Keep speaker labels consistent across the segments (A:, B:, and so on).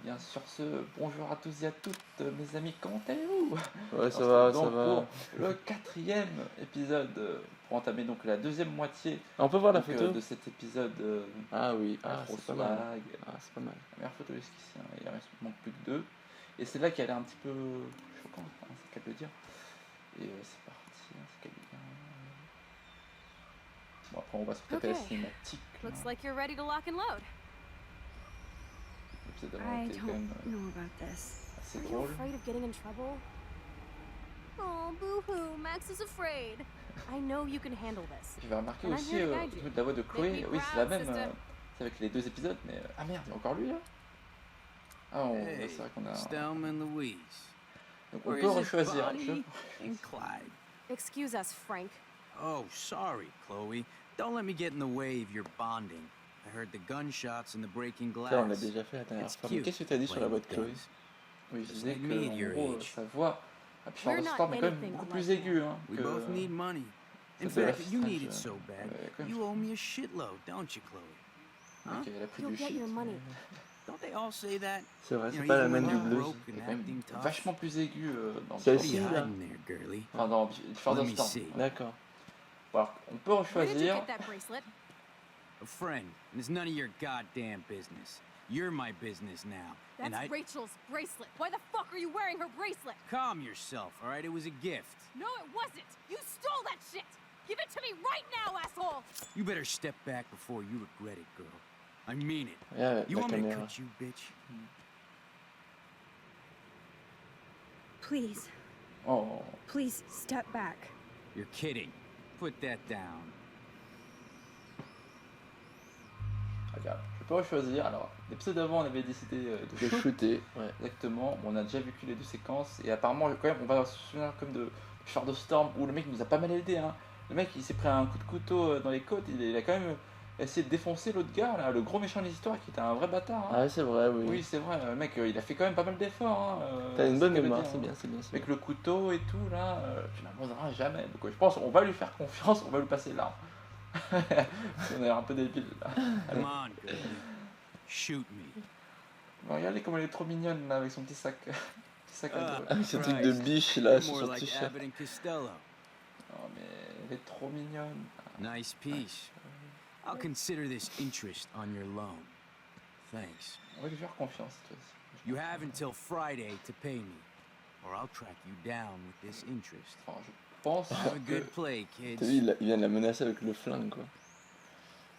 A: bien sur ce, bonjour à tous et à toutes, mes amis, comment allez-vous?
B: Ouais,
A: On
B: ça
A: se
B: va,
A: retrouve
B: ça
A: donc
B: va.
A: pour le quatrième épisode, pour entamer donc la deuxième moitié
B: On peut voir la
A: donc,
B: photo?
A: de cet épisode
B: Ah oui,
A: pas trop
B: c'est pas mal.
A: swag.
B: Ah, c'est pas mal.
A: La meilleure photo jusqu'ici, hein, il ne manque plus que deux. Et c'est là qu'elle est un petit peu choquante, hein, c'est le cas de le dire. Et c'est parti, hein, c'est le cas de le dire. Bon, après on va se retaper la cinématique.
C: Looks like you're ready to lock and load.
A: L'épisode d'avant
D: I
A: était quand même
D: don't know about this.
A: assez
C: Are you
A: drôle.
C: afraid of getting in trouble? Oh, boo-hoo, Max is afraid. I know you can handle this.
A: J'avais remarqué
C: And I'm
A: aussi
C: here to
A: au
C: guide you.
A: niveau de la voix de Chloé,
C: Make me
A: oui c'est la
C: proud,
A: même,
C: sister.
A: c'est avec les deux épisodes, mais ah merde, il y a encore lui là. Ah
E: Hey,
A: c'est vrai qu'on a.
E: Stelma and Louise.
A: Donc on
E: Where
A: peut
E: is it,
A: rechoisir.
E: Bonnie and Clyde?
C: Excuse us, Frank.
E: Oh, sorry, Chloe. Don't let me get in the way of your bonding. I heard the gunshots and the breaking glass.
B: Ça, on l'a déjà fait la dernière
E: It's
B: fois. Mais
E: cute
B: qu'est-ce que t'as dit sur la voix de
E: playing
B: Chloé?
E: things.
A: Oui, je
E: Just
A: disais
E: like me at
A: que
E: your
A: en gros,
E: age.
A: sa voix à Pierre
C: We're
A: de
C: not
A: Storm est quand même
C: anything
A: beaucoup
C: like
A: plus
C: that.
A: aiguë. Hein,
E: We
A: que...
E: both need money. In
A: Ça, c'est
E: fact,
A: la
E: you
A: fin,
E: need
A: je-
E: it so bad.
A: comme
E: You owe me a shitload, don't you, Chloe? Huh?
A: Ok, elle a pris
C: You'll
A: du
C: get
A: shit.
C: your money.
E: Don't they all say that?
B: C'est vrai,
E: You
B: c'est
E: know,
B: pas la
E: even
B: même
E: when
B: du
E: they're
B: blues.
E: broke
A: Elle
E: and
A: est quand même
E: acting tough.
A: vachement plus aiguë dans
B: Celle-ci,
E: What are you
A: Storm.
B: là.
E: hiding there, girly?
A: Enfin, dans Before
E: Let
A: the
E: me
A: Storm.
E: see.
B: D'accord.
A: Bon, alors, on peut
C: Where did you
A: rechoisir.
C: get that bracelet?
E: A friend, and it's none of your goddamn business. You're my business now, and
C: That's
E: I
C: Rachel's bracelet. Why the fuck are you wearing her bracelet?
E: calm yourself. All right, it was a gift.
C: No, it wasn't. You stole that shit. Give it to me right now, asshole.
E: You better step back before you regret it, girl. I mean it.
B: Yeah,
E: You
B: la
E: want me to
B: caméra.
E: cut you, bitch?
D: Please,
A: Oh,
D: please step back.
E: You're kidding. Put that down.
A: regarde, je peux rechoisir. Alors, l'épisode d'avant, on avait décidé de
B: De
A: shoot.
B: shooter, ouais.
A: Exactement, bon, on a déjà vécu les deux séquences et apparemment quand même on va se souvenir comme de Short of Storm où le mec nous a pas mal aidé hein. Le mec il s'est pris un coup de couteau dans les côtes, il a quand même essayé de défoncer l'autre gars là, le gros méchant de l'histoire qui était un vrai bâtard hein.
B: Ah, c'est vrai, oui.
A: Oui c'est vrai, le mec il a fait quand même pas mal d'efforts hein.
B: T'as une bonne
A: c'est le cas de
B: mémoire,
A: dire,
B: c'est
A: hein.
B: bien, c'est bien. c'est
A: Avec
B: bien.
A: le couteau et tout là, tu n'abandonneras jamais. Donc je pense on va lui faire confiance, on va lui passer l'arme. On a l'air un peu débile là.
E: Come on, girl. Shoot me.
A: Bon, regardez comme elle est trop mignonne là avec son petit sac, petit sac à dos.
B: Ah, ce truc de
E: Christ.
B: biche
E: You're
B: là sur
E: more
B: son
E: like
B: t-shirt.
E: Abbott and Costello.
A: Oh mais elle est trop mignonne.
E: Nice piece. I'll consider this interest on your loan. Thanks.
A: On va lui faire confiance cette fois-ci.
E: You have until Friday to pay me, or I'll track you down with this interest.
A: Enfin, je pense
E: Have a
A: que...
E: good play,
B: T'as vu,
E: kids.
B: il vient de la menacer avec le flingue, quoi.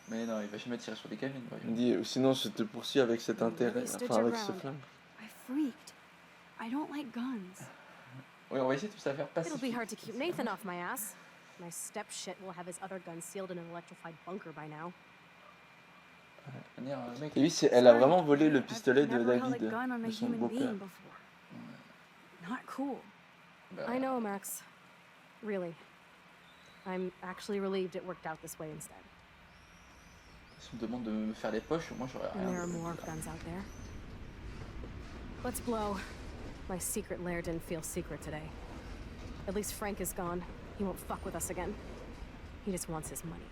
A: Mais non, il va jamais tirer sur des gamines.
B: Il
A: voyons.
B: me dit, sinon je te poursuis avec cet intérêt, enfin avec ce flingue.
D: I freaked. I don't like guns.
A: Oui, on va essayer de tout ça faire
C: It'll be
A: pacifique.
C: hard to keep Nathan off my ass. My step shit will have his other gun sealed in an electrified bunker by now.
A: De manière, le mec,
B: Et oui, elle a
D: Sorry,
B: vraiment volé le
D: I've
B: pistolet de
D: never held a
B: David,
D: gun on a
B: de son
D: human
B: beau-père.
D: being before. Not cool.
A: bah,
C: I know, Max. Really. I'm actually relieved it worked out this way instead.
A: si on me demande de me faire les poches, moi j'aurais
C: And there
A: rien.
C: are more guns out there. Let's blow. My secret lair didn't feel secret today. At least Frank is gone. He won't fuck with us again. He just wants his money.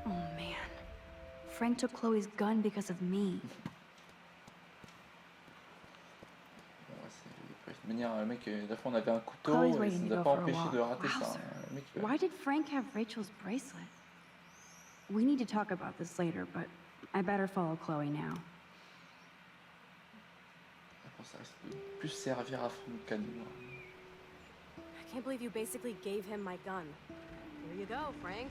D: Oh man. Frank took Chloe's gun because of me.
A: Ouais, de manière, le mec, la fois on avait un couteau
D: Chloe's
A: et ça
D: waiting
A: nous
D: to
A: a
D: go
A: pas
D: for a
A: empêché de
D: walk.
A: rater ça.
D: Wowzer.
A: Le mec,
D: Why did Frank have Rachel's bracelet? We need to talk about this later, but I better follow Chloe now.
A: après, ça risque de plus servir à Franck qu'à nous. hein.
C: I can't believe you basically gave him my gun. Here you go, Frank.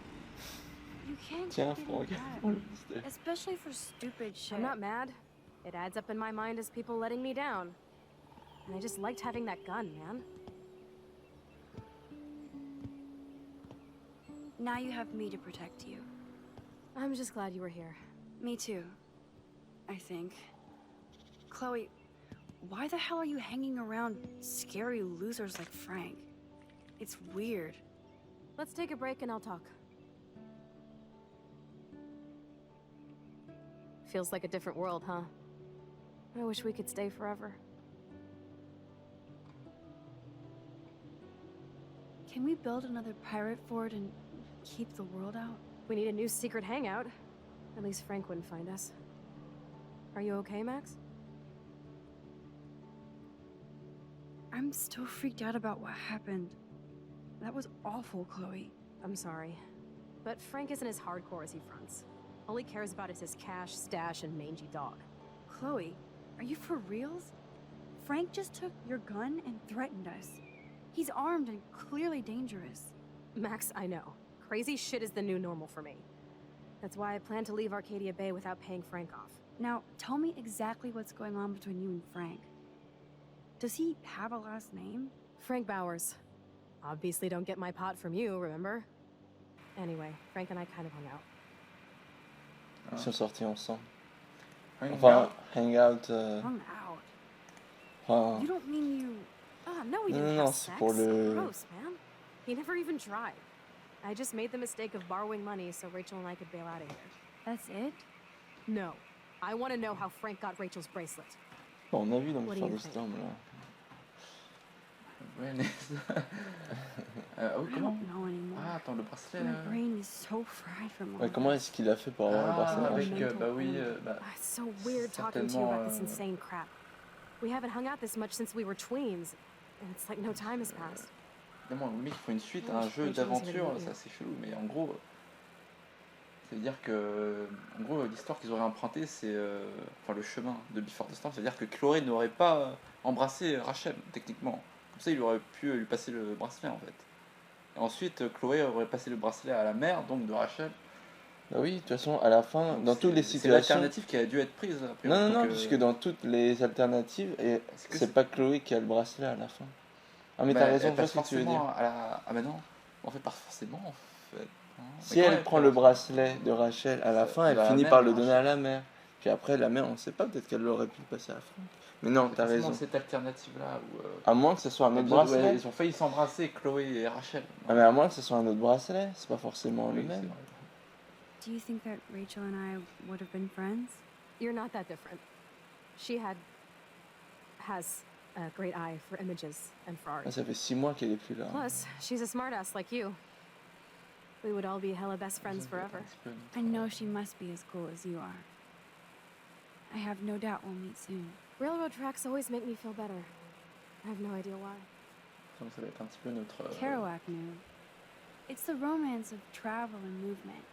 D: You can't
B: Tiens,
D: give
B: Franck.
D: it back, especially for stupid shit.
C: I'm not mad. It adds up in my mind as people letting me down. And I just liked having that gun, man.
D: Now you have me to protect you.
C: I'm just glad you were here.
D: Me too. I think. Chloe, why the hell are you hanging around scary losers like Frank? It's weird.
C: Let's take a break and I'll talk. Feels like a different world, huh? I wish we could stay forever.
D: Can we build another pirate fort and keep the world out?
C: We need a new secret hangout. At least Frank wouldn't find us. Are you okay, Max?
D: I'm still freaked out about what happened. That was awful, Chloe.
C: I'm sorry. But Frank isn't as hardcore as he fronts. All he cares about is his cash, stash, and mangy dog.
D: Chloe, are you for reals? Frank just took your gun and threatened us. He's armed and clearly dangerous.
C: Max, I know. Crazy shit is the new normal for me. That's why I plan to leave Arcadia Bay without paying Frank off.
D: Now, tell me exactly what's going on between you and Frank. Does he have a last name?
C: Frank Bowers. Obviously don't get my pot from you, remember? Anyway, Frank and I kind of hung out.
B: Ils sont sortis ensemble.
A: Hang
B: Enfin,
A: out.
B: hang out.
D: Hung out.
B: Enfin,
D: You don't mean you...
C: Ah, no, we
B: Non,
C: didn't
B: non,
C: have
B: non,
C: sex.
B: c'est pour le-
C: Gross, man. He never even tried. I just made the mistake of borrowing money so Rachel and I could bail out of here.
D: That's it?
C: No. I want to know how Frank got Rachel's bracelet.
B: bon, on a vu dans le
C: What do
B: Far
C: you
B: de
C: think?
B: Storm là.
A: Ouais, mais- ah oui,
D: I
A: comment?
D: don't know anymore.
A: Ah, attends, le bracelet
D: My
A: là.
D: brain is so fried from all
B: Ouais, comment
D: this.
B: est-ce qu'il a fait pour avoir le
A: Ah,
B: bracelet
A: avec,
B: Rachel
A: bah oui, bah,
C: Ah, it's so weird talking to you about this
A: Certainement,
C: insane crap. We haven't hung out this much since we were tweens, and it's like no time has passed.
A: évidemment, le mec il faut une suite à un
C: Oui,
A: jeu
C: oui,
A: d'aventure,
C: oui.
A: ça c'est chelou, mais en gros, ça veut dire que, en gros, l'histoire qu'ils auraient empruntée, c'est, enfin le chemin de Before the Storm, ça veut dire que Chloé n'aurait pas embrassé Rachel, techniquement. Comme ça, il aurait pu lui passer le bracelet en fait. Et ensuite, Chloé aurait passé le bracelet à la mère, donc de Rachel.
B: Bah oui, de toute façon, à la fin,
A: Donc
B: dans
A: c'est-
B: toutes les
A: C'est
B: situations.
A: l'alternative qui a dû être prise. a priori.
B: Non, non,
A: Donc,
B: non, puisque dans toutes les alternatives, et
A: Est-ce que
B: c'est pas Chloé qui a le bracelet à la fin. Ah, mais
A: bah,
B: t'as raison,
A: elle
B: je vois
A: passe
B: ce que tu veux dire.
A: forcément à la... Ah bah non, en fait pas forcément en fait. Non.
B: Si
A: Mais quand
B: elle
A: même,
B: prend le bracelet de Rachel à la
A: Ça-
B: fin, elle
A: la
B: finit
A: mère
B: par
A: de
B: le donner
A: Rachel.
B: à la mère. Puis après, la mère, on sait pas, peut-être qu'elle aurait pu le passer à Franck. Mais non, t'as
A: forcément
B: raison.
A: cette alternative là où
B: À moins que ce soit un autre
A: ouais,
B: bracelet.
A: ils ont failli s'embrasser, Chloé et Rachel.
B: Ah, mais à moins que ce soit un autre bracelet, c'est pas forcément le
A: Oui, c'est
B: même.
A: vrai.
D: Do you think that Rachel and I would have been friends?
C: You're not that different. She has a great eye for images and for art.
B: Ah, ça fait 6 mois qu'elle est plus là.
C: Plus, she's a smartass like you. We would all be hella best friends
A: Ça doit être
C: forever.
A: un petit peu notre-
D: I know she must be as cool as you are. I have no doubt we'll meet soon.
C: Railroad tracks always make me feel better. I have no idea why.
A: Donc ça va être un petit peu notre.
D: Kerouac knew. It's the romance of travel and movement.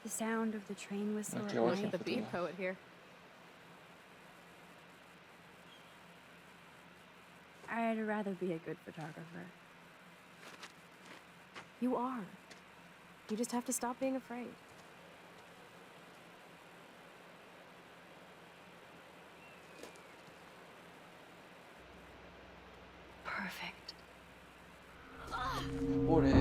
D: The sound of the train whistle
B: Okay,
D: at
B: what's
D: night.
B: that?
C: The beat poet here.
D: I'd rather be a good photographer.
C: You are. You just have to stop being afraid.
D: Perfect.
A: Oh les.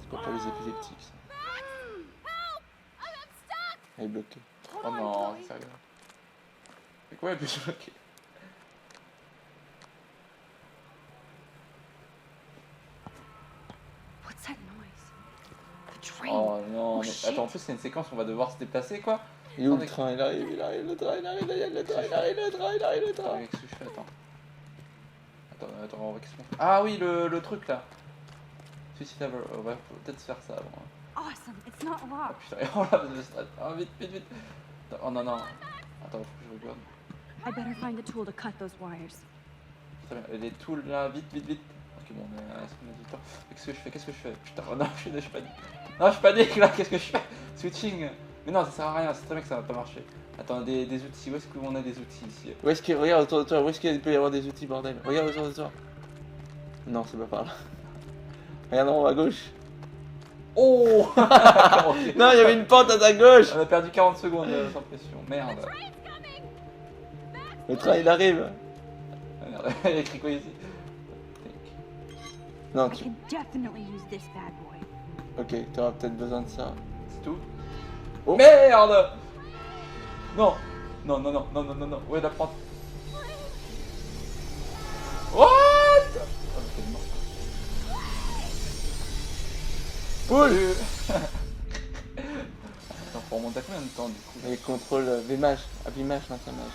B: C'est pas pour les épileptiques, ça. Elle est bloquée.
A: Oh non, c'est sérieux. C'est quoi elle peut se bloquer?
D: What's that noise? The train.
A: Oh non,
D: Oh,
A: mais
D: shit.
A: attends, en plus c'est une séquence où on va devoir se déplacer quoi.
B: Il est où le
A: Attendez.
B: train? Il arrive, le train, il arrive, le train, il arrive, le train, il arrive, le train.
A: Qu'est-ce que je fais? Attends, on va qu'est-ce qu'on fait? Ah oui, le truc là. Suicide Tower, on va peut-être faire ça avant. hein.
D: Awesome. It's not
A: Ah
D: locked.
A: putain, oh là, je stresse. Ah vite, vite, vite. Attends, oh non, non. Attends, faut que je regarde.
D: I better find a tool to cut those wires.
A: Très bien, les tools là, vite, vite, vite. Ok, bon, est-ce qu'on a du temps? Qu'est-ce que je fais? Qu'est-ce que je fais? Putain, oh non, je suis panique. Non, je panique là, qu'est-ce que je fais? Switching. Mais non, ça sert à rien, c'est très bien que ça va pas marcher. Attends, des outils, où est-ce qu'on a des outils ici?
B: Où est-ce qu'il regarde autour de toi? Où est-ce qu'il peut y avoir des outils, bordel? Regarde autour de toi. Non, c'est pas par là. Regarde en haut à gauche.
A: Oh Ok.
B: Non, il y avait une pente à ta gauche.
A: On a perdu 40 secondes sans pression, merde.
B: Le train, il arrive.
A: Ah, merde, il y a écrit quoi ici?
B: Non,
D: I
B: tu...
D: can definitely use this bad boy.
B: Ok, t'auras peut-être besoin de ça.
A: C'est tout?
B: Oh.
A: Merde! Non! Non, non, non, non, non, non, non. Où est la pente? What? Oh, mais quelle mort.
B: Pousse.
A: Attends. On remonte à combien de temps du coup?
B: Et contrôle Vmage. Ah, Vmage, non, c'est Mage.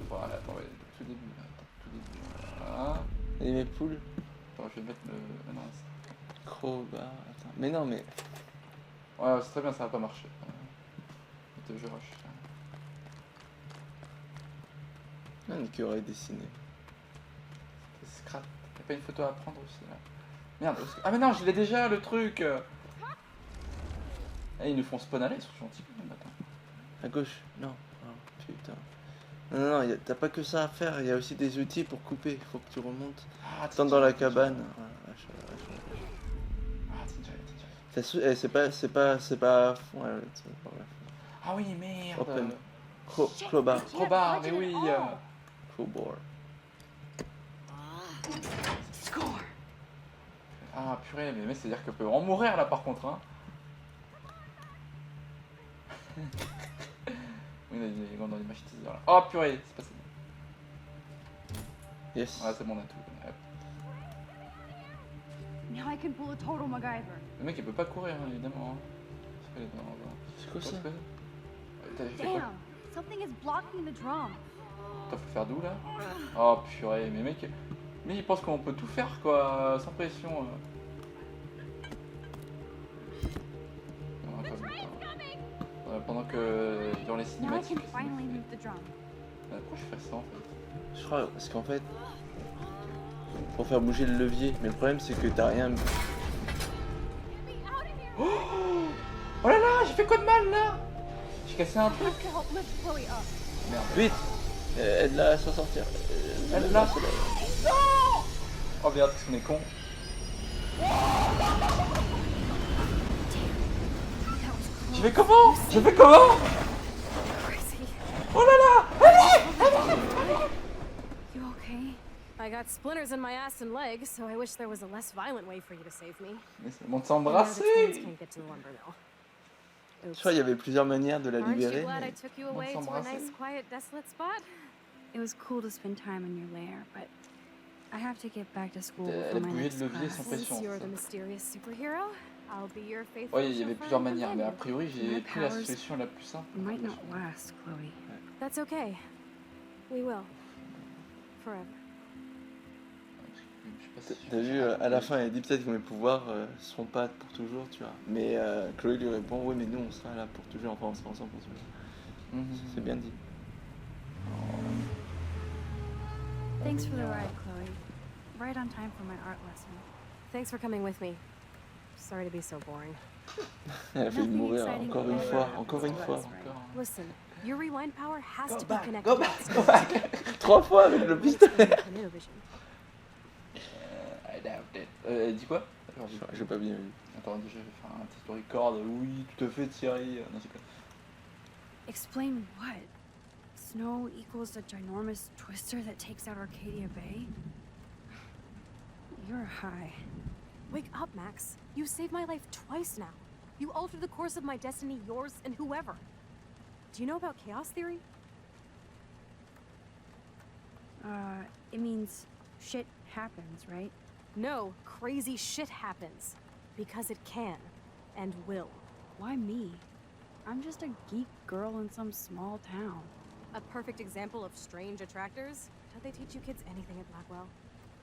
A: Voilà, attends, ouais, tout début. Là. Attends, tout début. Voilà.
B: Et mes poules.
A: Attends, je vais mettre le. Ah non, c'est...
B: Crowbar. Attends. Mais non, mais.
A: Ouais, c'est très bien, ça va pas marcher. Je rush.
B: Un écureuil dessiné.
A: C'est scrap. Y'a pas une photo à prendre aussi là? Merde. Ah mais non, je l'ai déjà le truc. Eh, ils nous font spawn aller, ils sont gentils quand même. Attends.
B: À gauche. Non. Oh, putain. Non, non, t'as pas que ça à faire. Il y a aussi des outils pour couper. Faut que tu remontes.
A: Ah,
B: Attends dans la cabane.
A: Ah,
B: C'est pas à fond. Ouais, c'est pas vrai.
A: ah oui, merde.
B: Open. Crowbar.
A: Crowbar, mais oui.
B: Crowbar.
D: Score.
A: Ah purée, mais c'est à dire qu'elle peut en mourir là par contre. Hein. Oui, ils vont dans les machines là. Oh purée, c'est passé.
B: Yes.
A: Ouais, c'est bon, on a tout. Hop.
D: Now I can pull a total MacGyver.
A: Le mec il peut pas courir, hein, évidemment. Hein.
B: C'est quoi ça?
A: T'as fait quoi?
D: Damn, something is blocking the drum.
A: T'as faut faire d'où là? Oh purée, mais mec. Mais il pense qu'on peut tout faire quoi, sans pression. Non, pas vu, pendant que dans les
D: Now I
A: cinématiques.
D: can finally move the drum.
A: Pourquoi je fais ça en fait?
B: Je crois parce qu'en fait, pour faire bouger le levier, mais le problème c'est que t'as rien.
A: Oh là là, j'ai fait quoi de mal là? J'ai cassé un truc.
D: To help lift Chloe up.
A: Merde.
B: Vite, aide-la à s'en sortir.
A: Elle là. Non. Oh merde, qu'est-ce qu'on est con. Je fais comment? Je fais comment?
C: Crazy.
A: Oh là là!
D: You okay?
C: I got splinters in my ass and legs, so I wish there was a less violent way for you to save me.
A: Mais c'est le monde
C: I know the twins
A: s'embrasser.
C: can't get to the lumber mill.
B: Je
C: Oops.
B: crois qu'il y avait plusieurs manières de la
C: Aren't you
B: libérer.
C: glad I
B: Mais...
C: took you away to a
A: s'embrasser.
C: nice, quiet, desolate spot?
D: It was cool to spend time in your lair, but I have to get back to school
A: Elle
D: for
A: a
D: my
A: bougé
D: next
A: de levier sans
D: class.
A: pression.
C: Since you're
A: ça.
C: the mysterious superhero, I'll be your faithful
A: Ouais, il y avait
C: chauffeur
A: plusieurs
C: and
A: manières, mais a
C: companion.
A: priori j'ai
D: My
A: pris la
D: powers
A: solution la plus simple.
D: Might not last, Chloe.
C: That's okay. We will. Forever.
A: Je sais pas si
B: T'as vu, à la fin, elle dit peut-être que mes pouvoirs seront pas pour toujours, tu vois. Mais Chloé lui répond, oui, mais nous on sera là pour toujours, enfin on sera ensemble pour toujours.
A: Mhm.
B: C'est bien dit.
D: Thanks for the ride, Chloe. Right on time for my art lesson.
C: Thanks for coming with me. Sorry to be so boring.
B: Elle a failli
D: Nothing
B: mourir
D: exciting
B: encore une
D: about
B: fois,
D: it.
B: encore une fois.
A: Encore.
C: Listen, your rewind power has to be
A: back,
C: connected
A: go
C: to
A: back,
C: the
A: go back.
B: 3 fois avec le pistolet.
C: Kinetovision.
A: I doubt it. Elle dit quoi? Alors,
B: J'ai pas bien vu.
A: Attends, je vais faire un petit record. Oui, tout à fait, Thierry. Non, c'est quoi?
D: Explain what? Snow equals a ginormous twister that takes out Arcadia Bay? You're high.
C: Wake up, Max. You saved my life twice now. You altered the course of my destiny, yours, and whoever. Do you know about chaos theory?
D: It means shit happens, right?
C: No, crazy shit happens. Because it can. And will.
D: Why me? I'm just a geek girl in some small town.
C: A perfect example of strange attractors. Don't they teach you kids anything at Blackwell?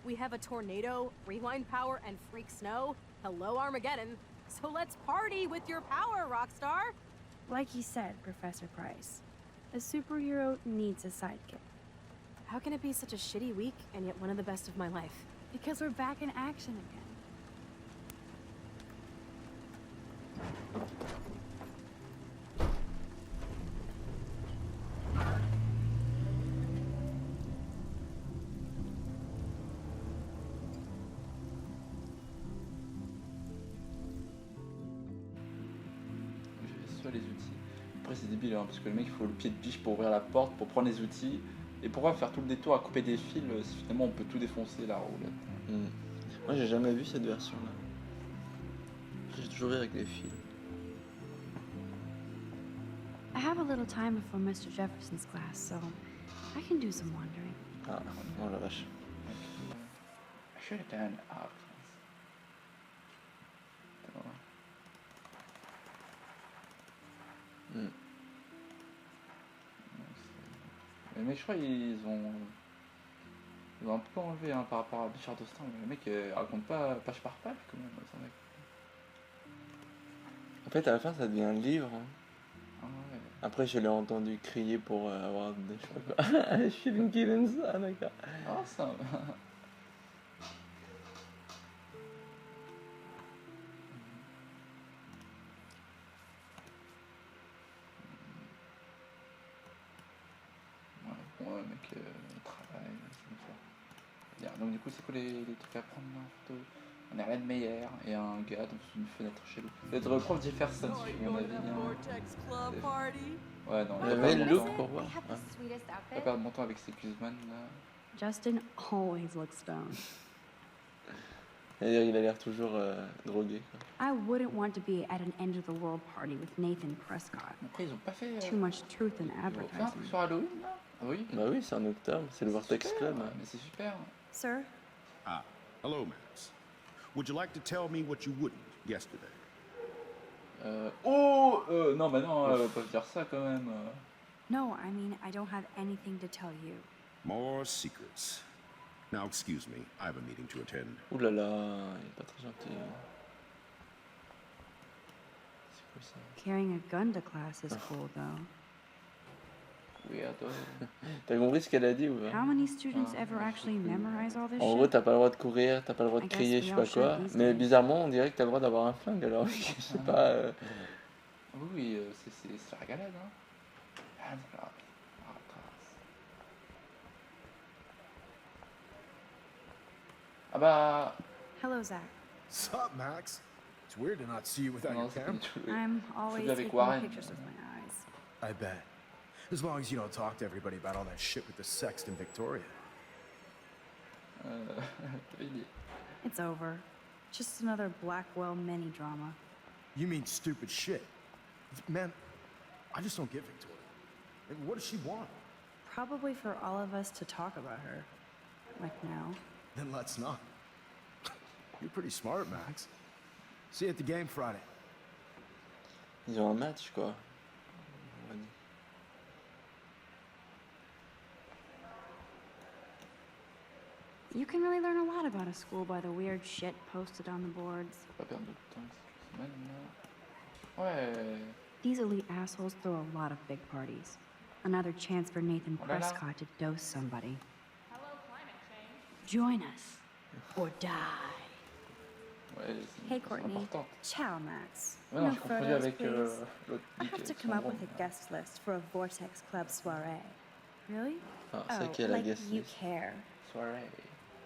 C: We have a tornado, rewind power, and freak snow. Hello, Armageddon. So let's party with your power, Rockstar!
D: Like he said, Professor Price, a superhero needs a sidekick.
C: How can it be such a shitty week and yet one of the best of my life?
D: Because we're back in action again.
A: Soit les outils. Après, c'est débile, hein, parce que le mec il faut le pied de biche pour ouvrir la porte, pour prendre les outils. Et pourquoi faire tout le détour à couper des fils si finalement on peut tout défoncer la roulette?
B: Moi j'ai jamais vu cette version là. J'ai toujours vu avec les fils.
D: I have a little time before Mr. Jefferson's class, so I can do some wandering.
B: Ah, oh la vache.
A: I should have done art. Mais je crois qu'ils ont un peu enlevé hein, par rapport à Richard Dostin. Le mec raconte pas page par page quand même. Ça, mec.
B: En fait, à la fin, ça devient un livre. Hein.
A: Ah ouais.
B: Après, je l'ai entendu crier pour avoir des... Je sais pas quoi. Je suis une killing ça, d'accord.
A: Ah ça. Ouais, mec, le travail, c'est comme ça. Bien, donc du coup, c'est quoi les trucs à prendre là, en photo? On a Red Meyer et un gars dans une fenêtre chez lui. C'est le prof Jefferson, si mon avis. Hein. Ouais, non,
B: Le
A: pas
B: même
A: perdre mon
B: look
A: temps.
B: pour voir.
F: They have
B: Ouais.
F: the sweetest
A: Pas
F: outfit.
A: perdre mon temps avec ces Guzman là.
D: Justin always looks stoned.
B: C'est-à-dire, il a l'air toujours drogué. Quoi.
D: I wouldn't want to be at an end of the world party with Nathan Prescott.
A: Après, ils ont pas fait.
D: Too much truth in
A: Ils ont fait un truc
D: advertising.
A: sur Halloween là. Ah oui.
B: Bah oui, c'est en octobre, c'est le Vortex
A: Super,
B: Club.
A: ouais, mais c'est super.
D: Sir,
G: Ah, hello, Max. Would you like to tell me what you wouldn't yesterday?
A: Non, bah non, pas dire ça quand même.
D: no, I mean, I don't have anything to tell you.
G: More secrets. Now, excuse me, I have a meeting to attend.
B: Ouh là là, il est pas très gentil. C'est quoi ça?
D: Carrying a gun to class is cool, though.
A: Weirdo.
B: T'as compris ce qu'elle a dit ou pas?
D: How many students ever actually memorize all this
B: En gros,
D: shit?
B: t'as pas le droit de courir, t'as pas le droit de
D: I guess
B: crier,
D: we
B: je sais
D: all
B: pas
D: should
B: quoi.
D: these
B: Mais
D: days.
B: bizarrement, on dirait que t'as le droit d'avoir un flingue alors. Je sais pas.
A: Oui, c'est la galade, hein. Ah, c'est grave. Ah, trace. Ah bah.
D: Hello, Zach.
H: Sup, Max? It's weird to not see you without
A: Non,
H: your
A: c'est pas
H: camera.
A: du tout.
D: I'm always
A: bien avec
D: taking
A: Warren.
D: pictures with my eyes.
H: I bet. As long as you don't talk to everybody about all that shit with the Sexton Victoria.
A: T'avais dit.
D: It's over. Just another Blackwell mini drama.
H: You mean stupid shit. Man, I just don't get Victoria. And what does she want?
D: Probably for all of us to talk about her. Like now.
H: Then let's not. You're pretty smart, Max. See you at the game Friday.
B: Ils ont un match quoi. On va dire.
D: You can really learn a lot about a school by the weird shit posted on the boards.
A: Pas perdre de temps cette semaine là. Ouais.
D: These elite assholes throw a lot of big parties. Another chance for Nathan
A: Oh là là.
D: Prescott to dose somebody. Join us or die.
A: Ouais, c'est
D: Hey,
A: c'est
D: Courtney.
A: important.
D: Ciao, Max.
A: Ouais, non,
D: no
A: j'ai confondu
D: photos,
A: avec
D: please.
A: l'autre.
D: I
A: geek,
D: have to
A: son
D: come up
A: nom.
D: with a guest list for a Vortex Club soirée. Really?
B: Ah, c'est qui a la
D: like
B: guest
D: you
B: list?
D: care.
A: Soirée.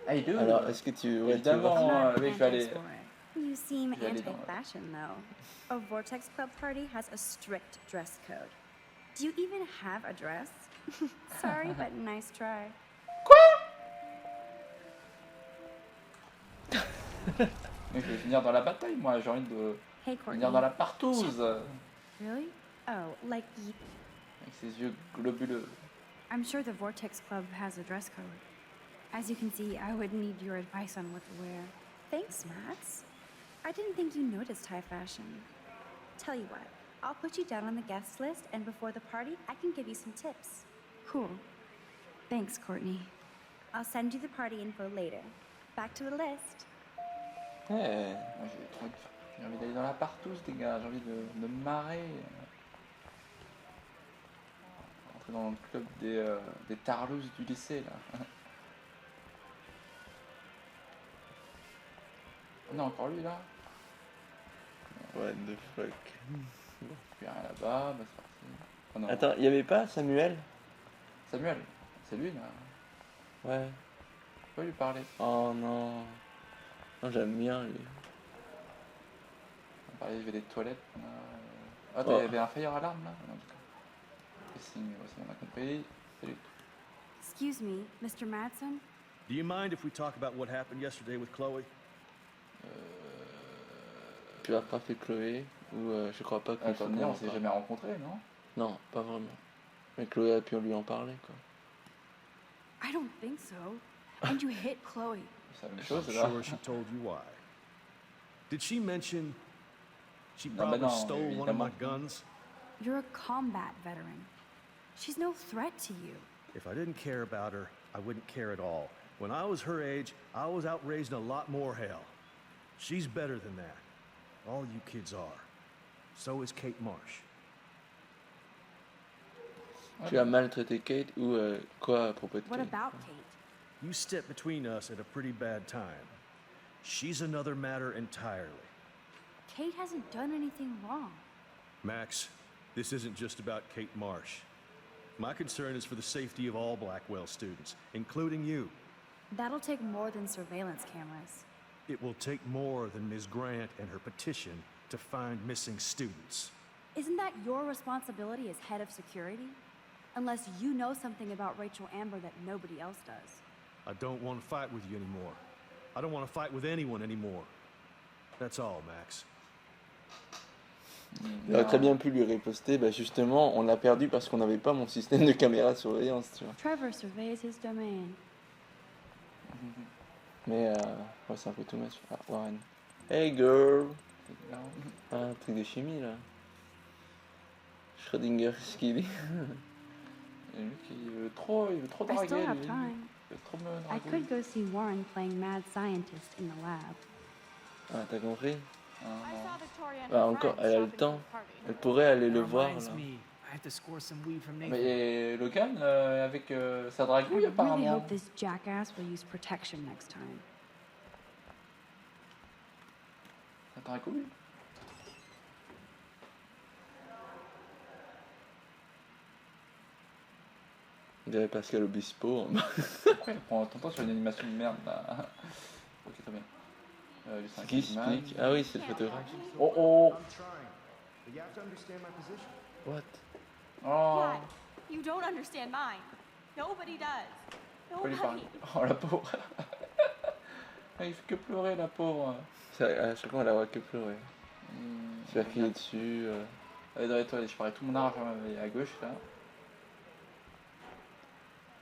A: Ah, il
B: Alors, est-ce que tu veux
A: Évidemment,
B: voir ça
A: oui, je vais aller.
D: Anti-soirée. You seem
A: Je vais aller dans-
D: anti-fashion, though. A Vortex Club party has a strict dress code. Do you even have a dress? Sorry, but nice try.
A: Mais je vais finir dans la bataille, moi, j'ai envie de
D: Hey, Courtney.
A: finir dans la partouze.
D: Really? Oh, like
A: Avec ses yeux globuleux.
D: I'm sure the Vortex Club has a dress code. As you can see, I would need your advice on what to wear. Thanks, Max. I didn't think you noticed high fashion. Tell you what, I'll put you down on the guest list, and before the party, I can give you some tips. Cool. Thanks, Courtney. I'll send you the party info later. Back to the list.
B: Ouais.
A: Moi, j'ai envie d'aller dans la partouze, les gars. J'ai envie de me marrer. Rentrer dans le club des tarlouses du lycée, là. Non, encore lui, là.
B: What the fuck.
A: Puis rien là-bas, bah c'est parti. Oh, non.
B: Attends, il y avait pas Samuel?
A: Samuel, c'est lui, là.
B: Ouais.
A: Faut lui parler.
B: Oh non. Non, j'aime bien lui.
A: On parlait, il y avait des toilettes. Là. Ah,
B: Oh.
A: il y avait un fire alarme, là. Non, en tout cas. Et signe, ouais, c'est bon, on a compris. Salut.
D: Excuse me, Mr. Madsen?
I: Do you mind if we talk about what happened yesterday with Chloe?
B: Tu as pas fait Chloé? Ou je crois pas que.
A: Attends, on s'est jamais rencontrés, non?
B: Non, pas vraiment. Mais Chloé a pu lui en parler quoi.
D: I don't think so. And you hit Chloe.
A: C'est la même chose,
H: I'm
A: là.
H: sure she told you why. Did she mention she
A: No, but
H: probably
A: no,
H: stole one of my
A: évidemment.
H: guns?
D: You're a combat veteran. She's no threat to you.
I: If I didn't care about her, I wouldn't care at all. When I was her age, I was out raising a lot more hell. She's better than that. All you kids are. So is Kate Marsh.
B: Tu as maltraité Kate ou quoi à propos de
D: What
B: Kate?
D: about Kate?
I: You stepped between us at a pretty bad time. She's another matter entirely.
D: Kate hasn't done anything wrong.
I: Max, this isn't just about Kate Marsh. My concern is for the safety of all Blackwell students, including you.
D: That'll take more than surveillance cameras.
I: It will take more than Ms. Grant and her petition to find missing students.
D: Isn't that your responsibility as head of security? Unless you know something about Rachel Amber that nobody else does.
I: I don't want to fight with you anymore. I don't want to fight with anyone anymore. That's all, Max.
B: Il aurait très bien pu lui riposter, bah justement, on l'a perdu parce qu'on n'avait pas mon système de caméra de surveillance, tu vois.
D: Trevor surveys his domain.
B: Mais ouais, c'est un peu too much. Ah, Warren. Hey girl! Ah, un truc de chimie là. Schrödinger, ce qu'il dit.
A: Et lui qui veut trop
D: I
A: draguer.
D: still have
A: lui.
D: time.
A: Il veut trop me
D: I
A: draguer.
D: could go see Warren playing mad scientist in the lab.
B: Ah, t'as compris?
A: Ah, non.
B: Bah encore, elle a le temps. Elle pourrait aller le voir là.
A: Mais Logan, avec sa
D: I
A: dragouille
D: really
A: apparemment.
D: hope this jackass will use protection next time.
A: Sa dragouille.
B: On dirait Pascal Obispo.
A: Pourquoi il prend ton temps sur une animation de merde là? Ok, très bien. Lui, c'est un
B: Qui
A: caveman.
B: explique? Ah oui, c'est le photographe.
A: Oh oh!
H: I'm trying. But you have to understand my position.
B: What?
A: Oh!
F: Dad, you don't understand mine. Nobody does.
A: Pourquoi il parle?
F: Nobody.
A: Oh la pauvre! Il fait que pleurer la pauvre.
B: À chaque fois, on la voit que pleurer.
A: Hmm.
B: Se faire crier dessus.
A: Allez dans les toilettes, je parie tout mon art à faire à gauche là.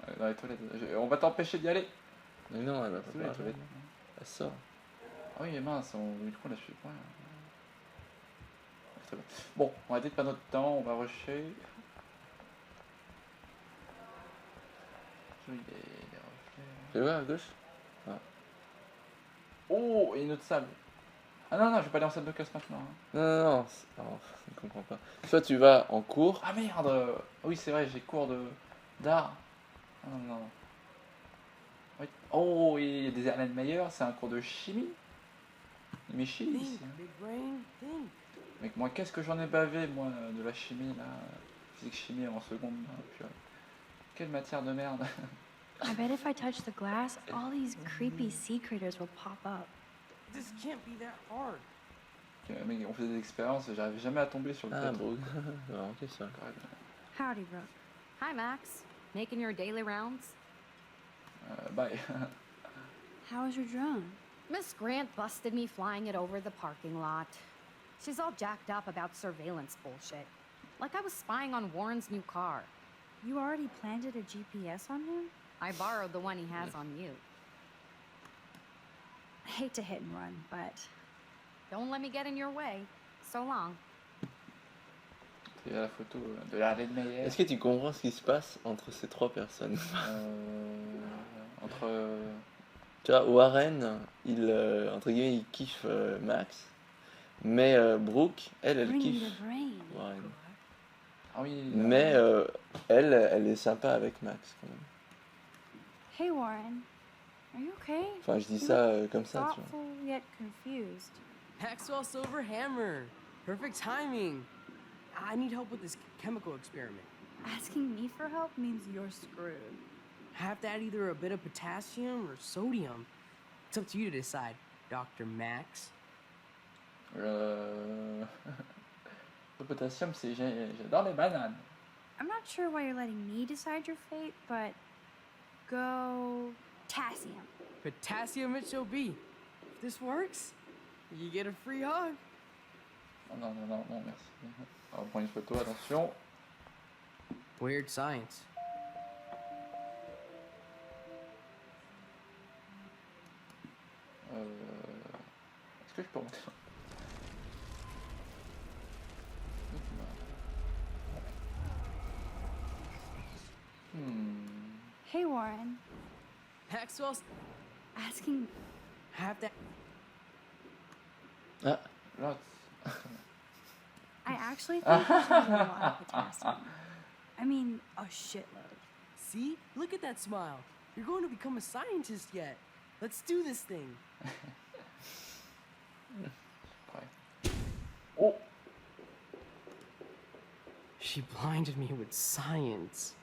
A: Allez, dans les toilettes. On va t'empêcher d'y aller.
B: Mais non, elle va
A: C'est
B: pas
A: où les
B: parler.
A: toilettes?
B: Elle sort.
A: Ah oui, mince, du coup on la suit pas. Très bien. Bon, on va peut-être pas notre temps, on va rusher. Les reflets.
B: Tu vois à gauche?
A: Oh, et une autre salle. Ah non, non, je vais pas aller en salle de classe maintenant. Hein.
B: Non, non, non. Oh, je comprends pas. Soit tu vas en cours.
A: Ah merde! Oui, c'est vrai, j'ai cours d'art. Ah non, non. Oui. Oh, et il y a des Erlenmeyer, c'est un cours de chimie. Mais chimie ici. Hein. Mec, moi, qu'est-ce que j'en ai bavé, moi, de la chimie, là. Physique chimie en seconde, là. Purée. Quelle matière de merde.
D: I bet if I touch the glass, all these creepy sea critters will pop up.
J: This can't be that hard.
A: Mec, on faisait des expériences, j'arrivais jamais à tomber sur le
B: Ah,
A: pétro.
B: bon. Non, ok, ça.
D: Howdy, Brooke.
C: Hi, Max. Making your daily rounds?
A: Bye.
D: How was your drone?
C: Miss Grant busted me flying it over the parking lot. She's all jacked up about surveillance bullshit. Like I was spying on Warren's new car.
D: You already planted a GPS on him?
C: I borrowed the one he has on you.
D: I hate to hit and run, but
C: Don't let me get in your way. So long.
A: C'est la photo de Erlenmeyer.
B: Est-ce que tu comprends ce qui se passe entre ces trois personnes?
A: Entre.
B: Tu vois, Warren, il, entre guillemets, il kiffe Max. Mais Brooke, elle
D: bring
B: kiffe
D: the brain.
B: Warren.
A: Ah oui.
B: Mais elle est sympa avec Max quand même.
D: Hey, Warren. Are you okay?
B: Enfin, je dis
D: You
B: ça
D: look
B: comme ça, tu vois.
D: thoughtful yet confused.
J: Maxwell Silver Hammer. Perfect timing. I need help with this chemical experiment.
D: Asking me for help means you're screwed.
J: I have to add either a bit of potassium or sodium. It's up to you to decide, Dr. Max.
A: Le potassium, c'est. J'adore les bananes.
D: I'm not sure why you're letting me decide your fate, but go potassium.
J: Potassium it shall be. If this works, you get a free hug.
A: Oh, non, non, non, non, merci. On va prendre une photo, attention.
J: Weird science.
A: Est-ce que je peux remonter?
D: Hey, Warren.
J: Maxwell's
D: Asking.
J: have that.
B: Ah,
A: Là,
D: I actually think you should eat a lot of potassium. I mean, a shitload.
J: See? Look at that smile. You're going to become a scientist yet. Let's do this thing.
A: ouais. Oh!
J: She blinded me with science.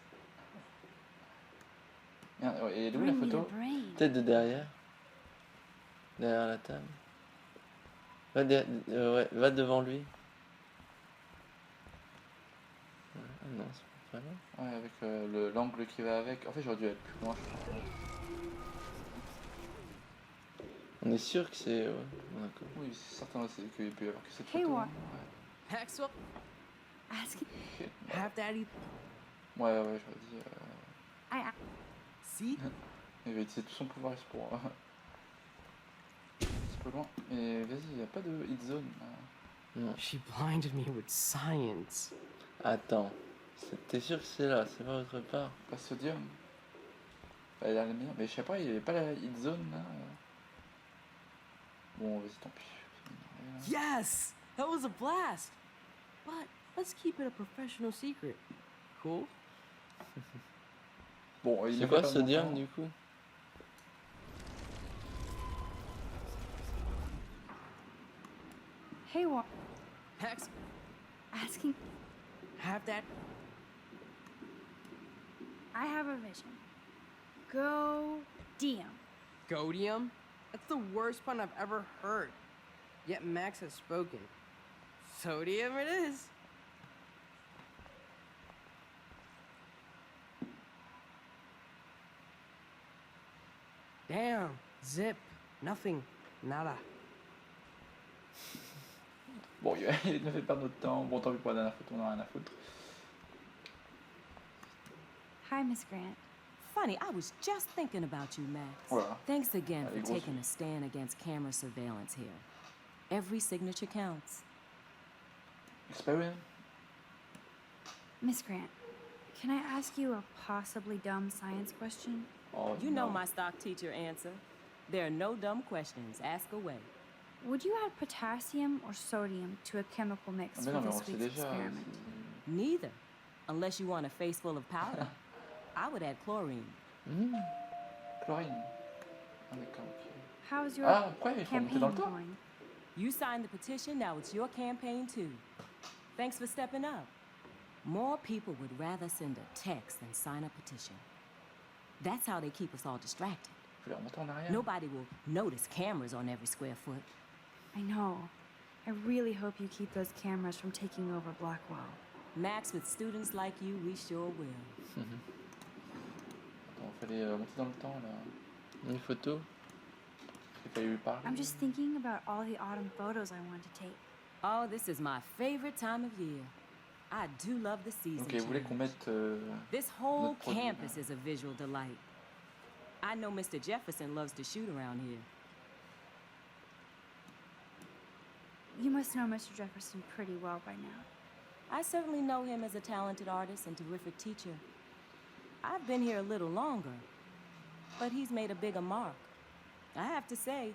A: Merde, ouais, et elle est où la
D: Bring me
A: photo?
D: the brain.
B: peut-être de derrière. Derrière la table. Ouais, va devant lui. Ah non, c'est pas là.
A: Ouais, avec l'angle qui va avec. En fait, j'aurais dû être plus loin, je crois.
B: On est sûr que c'est... Ouais, d'accord.
A: Oui, c'est certain qu'il peut y avoir que cette
D: Hey,
A: photo.
D: what?
A: hein.
J: Maxwell,
D: Asking.
A: Ouais,
J: have daddy.
A: ouais, j'aurais dit.
D: I.
J: See?
A: Il va utiliser tout son pouvoir juste pour. Un petit peu loin. Mais vas-y, il n'y a pas de hit zone. Là.
B: Non.
J: She blinded me with science.
B: Attends. T'es sûr que c'est là, c'est pas autre part?
A: Pas sodium. Bah, il a la meilleure. Mais je sais pas, il n'y avait pas la hit zone là. Bon, vas-y, tant pis.
J: Yes! That was a blast! But let's keep it a professional secret. Cool?
A: Bon, il
B: C'est
A: ne
B: quoi
A: fait pas
B: sodium
A: longtemps.
B: du coup?
D: Hey, Warren.
J: Max,
D: Asking.
J: have that.
D: I have a vision. Go. DM.
J: Godium? That's the worst pun I've ever heard. Yet Max has spoken. Sodium it is. Damn. Zip. Nothing. Nada.
A: Bon, il ne fait perdre notre temps. Bon, tant pis pour la dernière photo, on n'a rien à foutre.
D: Hi, Miss Grant.
K: Funny, I was just thinking about you, Max.
A: Voilà.
K: Thanks again
A: Allez,
K: for
A: grosse.
K: taking a stand against camera surveillance here. Every signature counts.
A: Experience?
D: Miss Grant, can I ask you a possibly dumb science question?
A: Oh,
K: You know
A: non.
K: my stock teacher answer. There are no dumb questions. Ask away.
D: Would you add potassium or sodium to a chemical mix
A: Ah,
D: for
A: mais non, mais on
D: this
A: le sait
D: week's
A: déjà.
D: experiment?
K: Neither. Unless you want a face full of powder. I would add chlorine.
A: Chlorine. Ah, d'accord, ok.
D: How's your
A: Ah, après, il faut monter
D: campaign
A: dans le temps.
D: going?
K: You signed the petition, now it's your campaign too. Thanks for stepping up. More people would rather send a text than sign a petition. That's how they keep us all distracted.
A: Je vais remonter en arrière.
K: Nobody will notice cameras on every square foot.
D: I know. I really hope you keep those cameras from taking over Blackwell.
K: Max, with students like you, we sure will.
A: Attends, il fallait monter dans le temps là.
B: Une photo?
A: Il fallait lui parler.
D: I'm just thinking about all the autumn photos I want to take.
K: Oh, this is my favorite time of year. I do love the season.
A: Ok, vous voulez qu'on
K: change.
A: mette.
K: This whole
A: notre produit,
K: campus
A: là.
K: is a visual delight. I know Mr. Jefferson loves to shoot around here.
D: You must know Mr. Jefferson pretty well by now.
K: I certainly know him as a talented artist and terrific teacher. I've been here a little longer, but he's made a bigger mark. I have to say,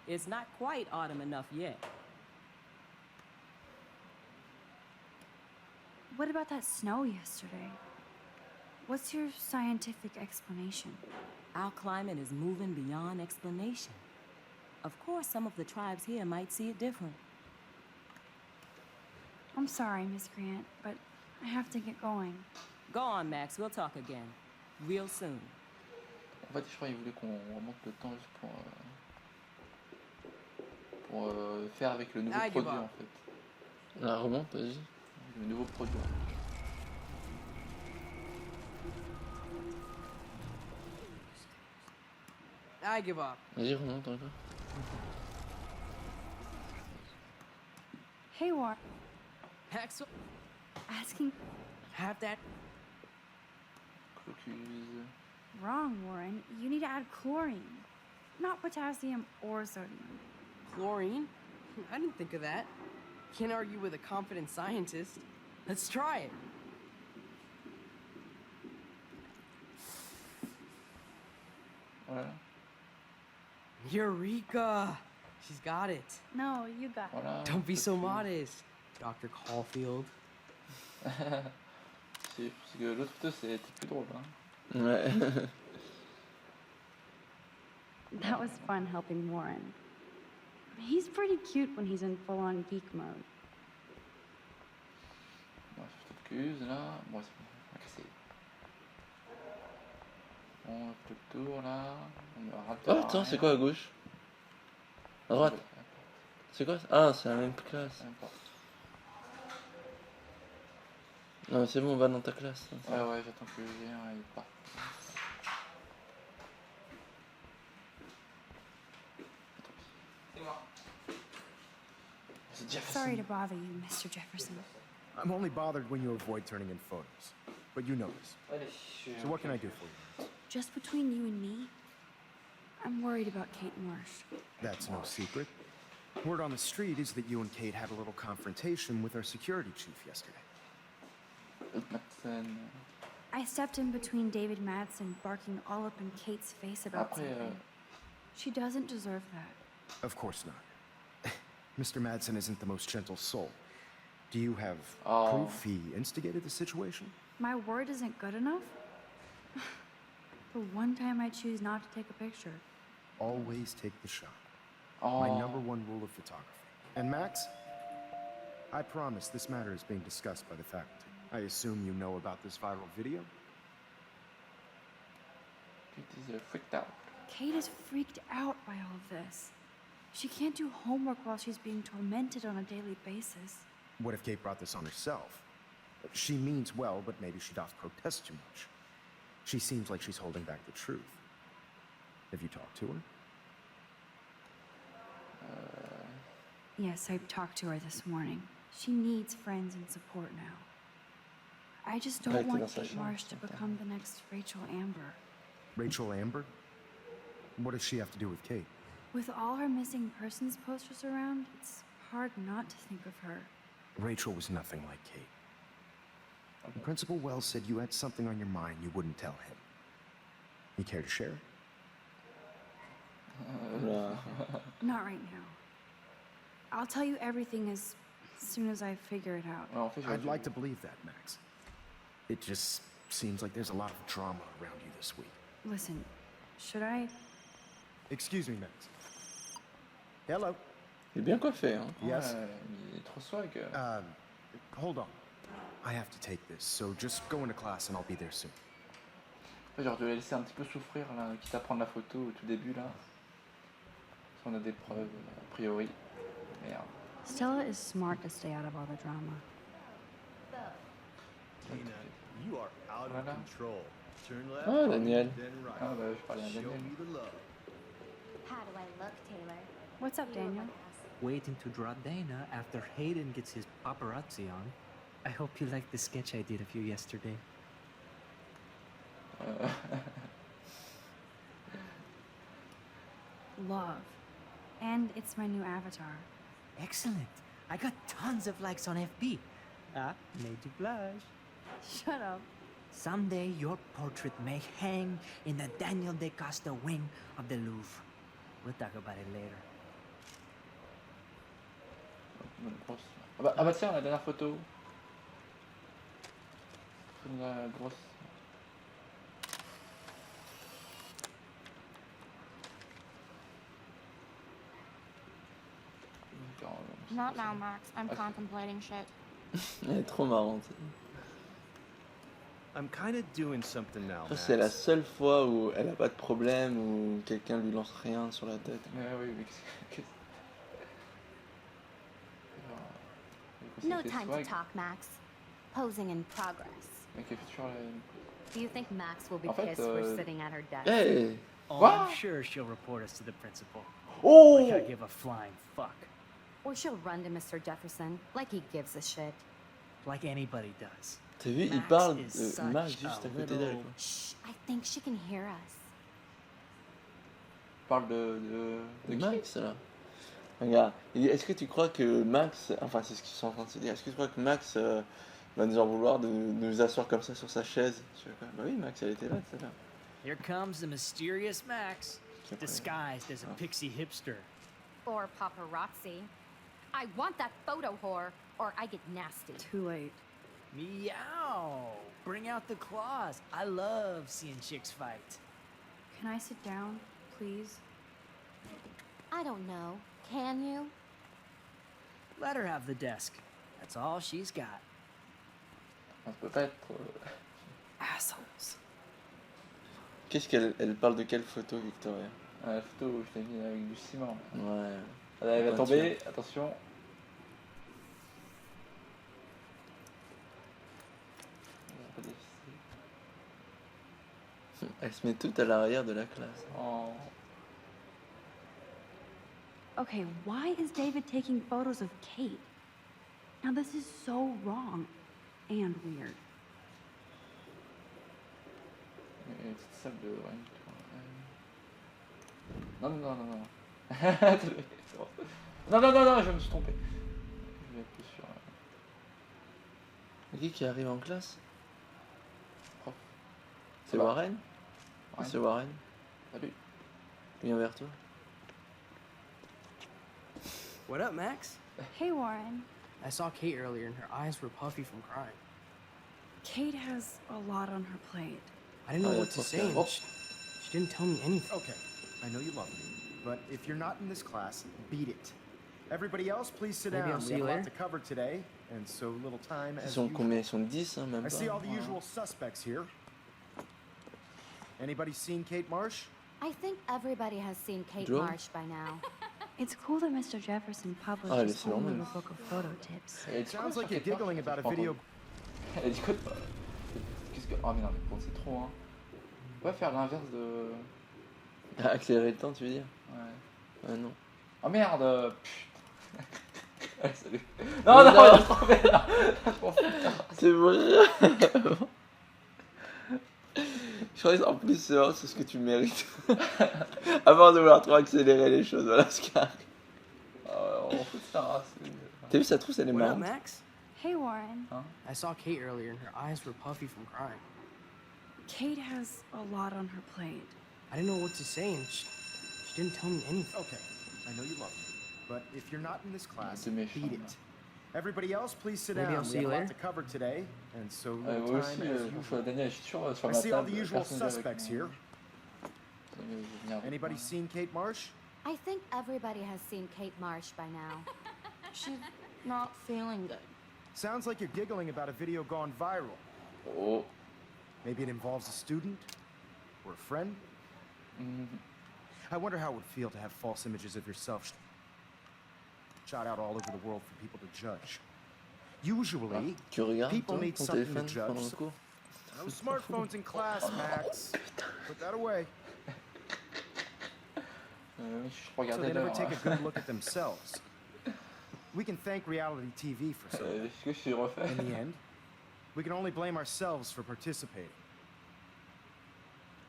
K: it's not quite autumn enough yet.
D: What about that snow yesterday? What's your scientific explanation?
K: Our climate is moving beyond explanation. Of course, some of the tribes here might see it different.
D: I'm sorry, Miss Grant, but I have to get going.
K: Go on, Max. We'll talk again. Real soon.
A: En fait, je crois qu'il voulait qu'on remonte le temps juste pour faire avec le nouveau
J: Ah,
A: produit
J: Guébar.
A: en fait.
B: La remonte, vas-y.
A: Le nouveau produit.
J: I give up.
B: Vas-y, remonte encore.
D: Hey, Warren.
J: Maxwell,
D: Asking.
J: have that.
A: Crocus.
D: Wrong, Warren. You need to add chlorine, not potassium or sodium.
J: Chlorine? I didn't think of that. Can't argue with a confident scientist. Let's try it.
A: Voilà.
J: Eureka! She's got it.
D: No, you got it.
A: Voilà.
J: Don't be so
A: Depuis-
J: modest, Dr. Caulfield.
A: Parce que l'autre photo c'était plus drôle. Hein.
B: Ouais.
D: That was fun helping Warren. He's pretty cute when he's in full-on geek mode.
A: Non, photo de Cuse là. Bon, c'est bon. On va casser. Bon, on fait le tour là. On aura
B: Oh, attends, c'est quoi à gauche? À droite? C'est quoi ça? Ah, c'est la même classe. Non, c'est bon, on va dans ta classe.
A: Ouais, ouais, j'attends que Julien il parte. C'est Jefferson.
D: Sorry to bother you, Mr. Jefferson.
H: I'm only bothered when you avoid turning in photos. But you notice. So what can I do for you?
D: Just between you and me, I'm worried about Kate Marsh.
H: That's no secret. Word on the street is that you and Kate had a little confrontation with our security chief yesterday.
A: Madsen.
D: I stepped in between David Madsen barking all up in Kate's face about
A: Après,
D: something. She doesn't deserve that.
H: Of course not. Mr. Madsen isn't the most gentle soul. Do you have
A: Oh.
H: proof he instigated the situation?
D: My word isn't good enough? The one time I choose not to take a picture.
H: Always take the shot.
A: Oh.
H: My number one rule of photography. And Max, I promise this matter is being discussed by the faculty. I assume you know about this viral video?
A: Kate is freaked out.
D: Kate is freaked out by all of this. She can't do homework while she's being tormented on a daily basis.
H: What if Kate brought this on herself? She means well, but maybe she doth protest too much. She seems like she's holding back the truth. Have you talked to her?
D: Yes, I talked to her this morning. She needs friends and support now. I just don't
B: Right,
D: want
B: that's
D: Kate
B: a shame.
D: Marsh to become the next Rachel Amber.
H: Rachel Amber? What does she have to do with Kate?
D: With all her missing persons posters around, it's hard not to think of her.
H: Rachel was nothing like Kate. Principal Wells said you had something on your mind you wouldn't tell him. You care to share?
B: Oula.
D: Not right now. I'll tell you everything as soon as I figure it out.
A: Ouais, en fait, j'aurais
H: I'd
A: dû-
H: like to believe that, Max. It just seems like there's a lot of drama around you this week.
D: Listen, should I?
H: Excuse me, Max. Hello.
B: Il est bien coiffé, hein.
H: Yes.
A: Ouais, il est trop swag.
H: Hold on. I have to take this, so just go into class and I'll be there soon.
A: Après, j'aurais dû la laisser un petit peu souffrir, là, quitte à prendre la photo au tout début, là. Si on a des preuves, a priori. Merde.
D: Stella is smart to stay out of all the drama.
I: Tina, you are out of
A: Voilà.
I: control. Turn left,
B: Ah, Daniel.
I: then right.
A: Ah, bah, je parlais à
I: Show
A: Daniel.
I: me the love.
L: How do I look, Taylor?
D: What's up, Daniel?
M: Waiting to draw Dana after Hayden gets his paparazzi on. I hope you like the sketch I did of you yesterday.
D: Love. And it's my new avatar.
M: Excellent. I got tons of likes on FB. Ah, made you blush.
D: Shut up.
M: Someday your portrait may hang in the Daniel De Costa wing of the Louvre. We'll talk about it later.
A: Ah bah tiens, la dernière photo. La grosse.
F: Not now, Max. I'm contemplating shit.
B: Elle est trop marrante.
I: I'm kind of doing something now,
B: Ça, c'est la
I: Max.
B: seule fois où elle a pas de problème, où quelqu'un lui lance rien sur la tête.
A: Oui, mais
L: No time to talk, Max. Posing in progress.
A: Mec, elle fait toujours la...
L: Do you think Max will be
A: En fait,
L: pissed we're sitting at her desk?
B: Hey!
M: Oh,
A: What?
M: I'm sure she'll report us to the principal.
A: Oh!
M: Like I give a flying fuck.
L: Or she'll run to Mr. Jefferson like he gives a shit.
M: Like anybody does.
B: T'as vu, il
M: Max
B: parle
M: is
B: de
M: such
B: Max juste
M: a
B: à côté
M: little-
B: d'elle. quoi.
L: Shh, I think she can hear us.
A: Tu parles de qui?
B: Max, là. Regarde, il dit, est-ce que tu crois que Max, enfin c'est ce qu'ils sont en train de se dire, est-ce que tu crois que Max va nous en vouloir de nous asseoir comme ça sur sa chaise? Je fais quoi, bah oui, Max, elle était là tout à l'heure.
M: Here comes the mysterious Max, disguised as a pixie hipster.
L: Or paparazzi. I want that photo whore, or I get nasty.
J: Too late.
M: Meow! Bring out the claws. I love seeing chicks fight.
D: Can I sit down, please?
L: I don't know. Can you?
M: Let her have the desk. That's all she's got.
A: Ça peut pas être.
J: Assholes.
B: Qu'est-ce qu'elle parle de quelle photo, Victoria?
A: La photo où je t'ai mis avec du ciment.
B: Ouais.
A: Elle va tomber, attention.
B: Elle se met toute à l'arrière de la classe.
A: Oh.
D: Okay, why is David taking photos of Kate? Now this is so wrong and weird.
A: Une petite salle de. Ouais. Non, non, non, non. Non, non, non, non, je me suis trompé. Je vais appuyer sur.
B: Qui arrive en classe?
A: Prof.
B: C'est Warren?
A: Ouais.
B: C'est Warren.
A: Salut.
B: Viens vers toi.
J: What up, Max?
D: Hey, Warren.
J: I saw Kate earlier and her eyes were puffy from crying.
D: Kate has a lot on her plate.
J: I didn't know what to say. And she didn't tell me anything.
H: Okay, I know you love me, but if you're not in this class, beat it. Everybody else, please sit
J: Maybe
H: down.
J: I'll
H: We
J: see
H: have
J: you
H: a lot
J: later.
H: to cover today, and so little time
B: Ils
H: as
B: sont
H: usual.
B: combien? Ils sont 10, hein, même
H: I
B: pas.
H: see all the usual suspects here. Anybody seen Kate Marsh?
L: I think everybody has seen Kate
B: Joe?
L: Marsh by now.
D: It's cool that Mr. Jefferson published
B: Ah,
D: his
B: c'est
D: own
B: normal.
D: little book of photo tips.
A: Elle a dit quoi
H: Sounds
A: sur
H: like you're
A: Kate Marsh?
H: giggling about a
A: J'ai pas
H: video.
A: entendu. Elle a dit quoi? Qu'est-ce que. Oh, mais non, mais bon, c'est trop, hein. On va faire l'inverse de.
B: Accélérer le temps, tu veux dire?
A: Ouais.
B: Ah non.
A: Oh merde! Putain. Allez, salut. Non, non, non, je t'en vais là!
B: C'est vrai. Je crois qu'en plus, c'est ce que tu mérites. Avant de vouloir trop accélérer les choses, voilà ce qui arrive.
A: On fout de sa race.
B: T'as vu, ça trouve, elle est
J: What up,
B: marrante.
J: Max?
D: Hey, Warren.
J: I saw Kate earlier and her eyes were puffy from crying.
D: Kate has a lot on her plate.
J: I didn't know what to say and she didn't tell me anything.
H: Okay, I know you love me, but if you're not in this class,
A: C'est méchant,
H: beat it.
A: là.
H: Everybody else, please sit
J: Maybe
H: down.
J: I'll
H: We
J: see
H: have
J: you
H: a lot
J: later.
H: to cover today, and so
A: Moi
H: little
A: aussi,
H: time as usual.
A: Daniel, je suis sur
H: I
A: ma
H: see all
A: table.
H: the usual
A: Personne n'est avec
H: suspects
A: moi.
H: here.
A: Daniel veut venir avec
H: Anybody
A: moi.
H: seen Kate Marsh?
L: I think everybody has seen Kate Marsh by now. She's not feeling good.
H: Sounds like you're giggling about a video gone viral.
B: Oh.
H: Maybe it involves a student or a friend. I wonder how it would feel to have false images of yourself shot out all over the world for people to judge. Usually,
B: Tu regardes
H: people
B: toi,
H: need
B: ton
H: something to
B: téléphone
H: judge.
B: pendant le cours?
H: No smartphones in class, Max. Put that away.
A: Je
H: So
A: regardais
H: they never
A: l'heure.
H: take a good look at themselves. We can thank reality TV for some.
A: Est-ce que je suis refait?
H: In the end, we can only blame ourselves for participating.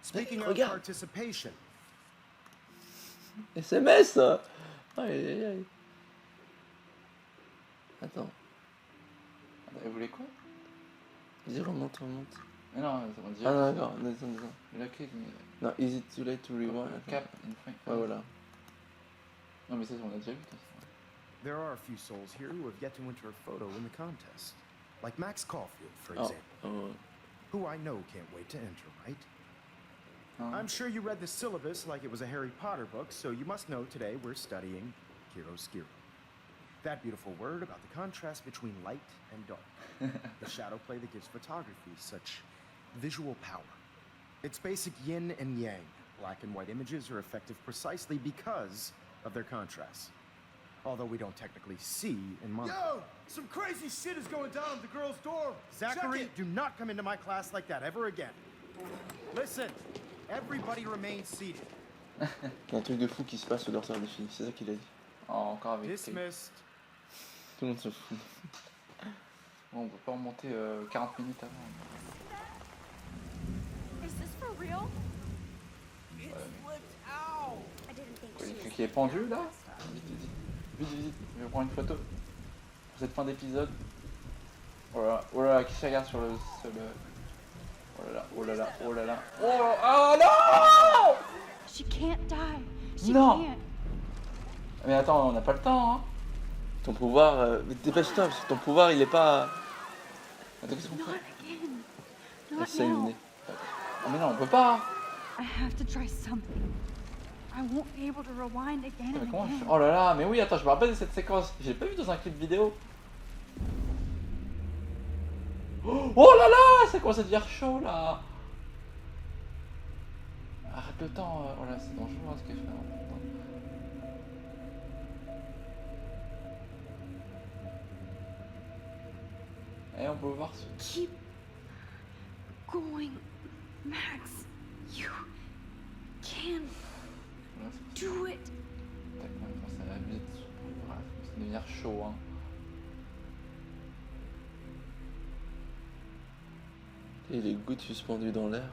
H: Speaking of
B: regarde.
H: participation,
B: SMS. Aïe, aïe, aïe. Attends.
A: Elle voulait quoi?
B: Vas-y, remonte, remonte.
A: Mais non, on dirait.
B: Ah non, d'accord, descends, descends.
A: La clé,
B: Non, is it too late to rewind?
A: cap, une fin.
B: Ouais, voilà.
A: Non, mais ça, on l'a déjà vu, de toute façon.
H: there are a few souls here who have yet to enter a photo in the contest. Like Max Caulfield, for
B: Oh,
H: example,
B: oh.
H: who I know can't wait to enter, right?
A: Non.
H: I'm sure you read the syllabus like it was a Harry Potter book, so you must know today we're studying chiaroscuro. That beautiful word about the contrast between light and dark. The shadow play that gives photography such visual power. It's basic yin and yang. Black and white images are effective precisely because of their contrast. Although we don't technically see in mono.
I: Yo! Some crazy shit is going down at the girls' dorm!
H: Zachary,
I: Check it.
H: do not come into my class like that ever again. Listen, everybody remain seated.
B: Il y a un truc de fou qui se passe sous leur soeur des filles, c'est ça qu'il a dit.
A: Oh, encore avec.
H: Dismissed.
B: Tout le monde se fout.
A: Bon, on peut pas remonter 40 minutes avant.
F: Is this for real?
J: It flipped out.
F: I didn't think
A: Quoi,
F: she
A: quelqu'un
F: was
A: qui est pendu là? Vite, vite, vite. Vite, vite, vite. Je vais prendre une photo. Pour cette fin d'épisode. Voilà, voilà, qui se regarde sur le. Oh là là, oh là là, oh là là. Oh non!
D: She can't die. She
A: Non.
D: can't.
A: Mais attends, on n'a pas le temps, hein.
B: Ton pouvoir, dépêche-toi, parce que ton pouvoir il est pas.
A: Attends, qu'est-ce qu'on
D: Not
A: fait?
D: again. Not
B: Essaye
D: now.
A: Ah mais non, on peut pas.
D: I have to try something. I won't be able to rewind again
A: Mais
D: and
A: comment je
D: again.
A: fais? Oh là là, mais oui, attends, je me rappelle de cette séquence. J'ai pas vu dans un clip vidéo. Oh là là, ça commence à devenir chaud là. Arrête le temps. Oh là, c'est dangereux hein, ce qu'elle fait. Et on peut voir ce...
D: Keep going, Max. You can do it.
A: Tac, on commence à abuser de son pouvoir. Ça va devenir chaud hein.
B: Et les gouttes suspendues dans l'air.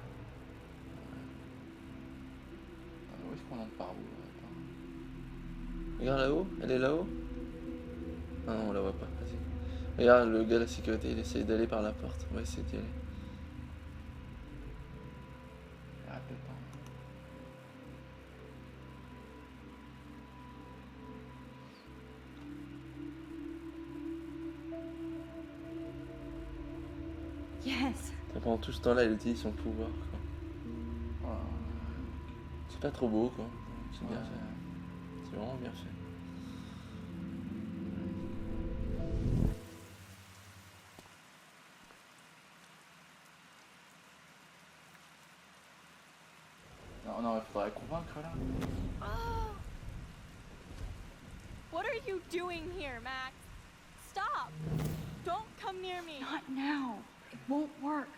A: Où est-ce qu'on entre par où? Attends.
B: Regarde là-haut, elle est là-haut. Ah non, on la voit pas, vas-y. Regarde, le gars de la sécurité, il essaye d'aller par la porte. On va essayer d'y aller.
A: Arrête le temps.
D: Yes.
B: Et pendant tout ce temps-là, il utilise son pouvoir, quoi.
A: Voilà.
B: C'est pas trop beau, quoi. C'est bien
A: Ouais.
B: fait. C'est vraiment bien fait.
A: Non, non, il faudrait convaincre là.
F: What are you doing here, Max? Stop! Don't come near me.
D: Not now. It won't work.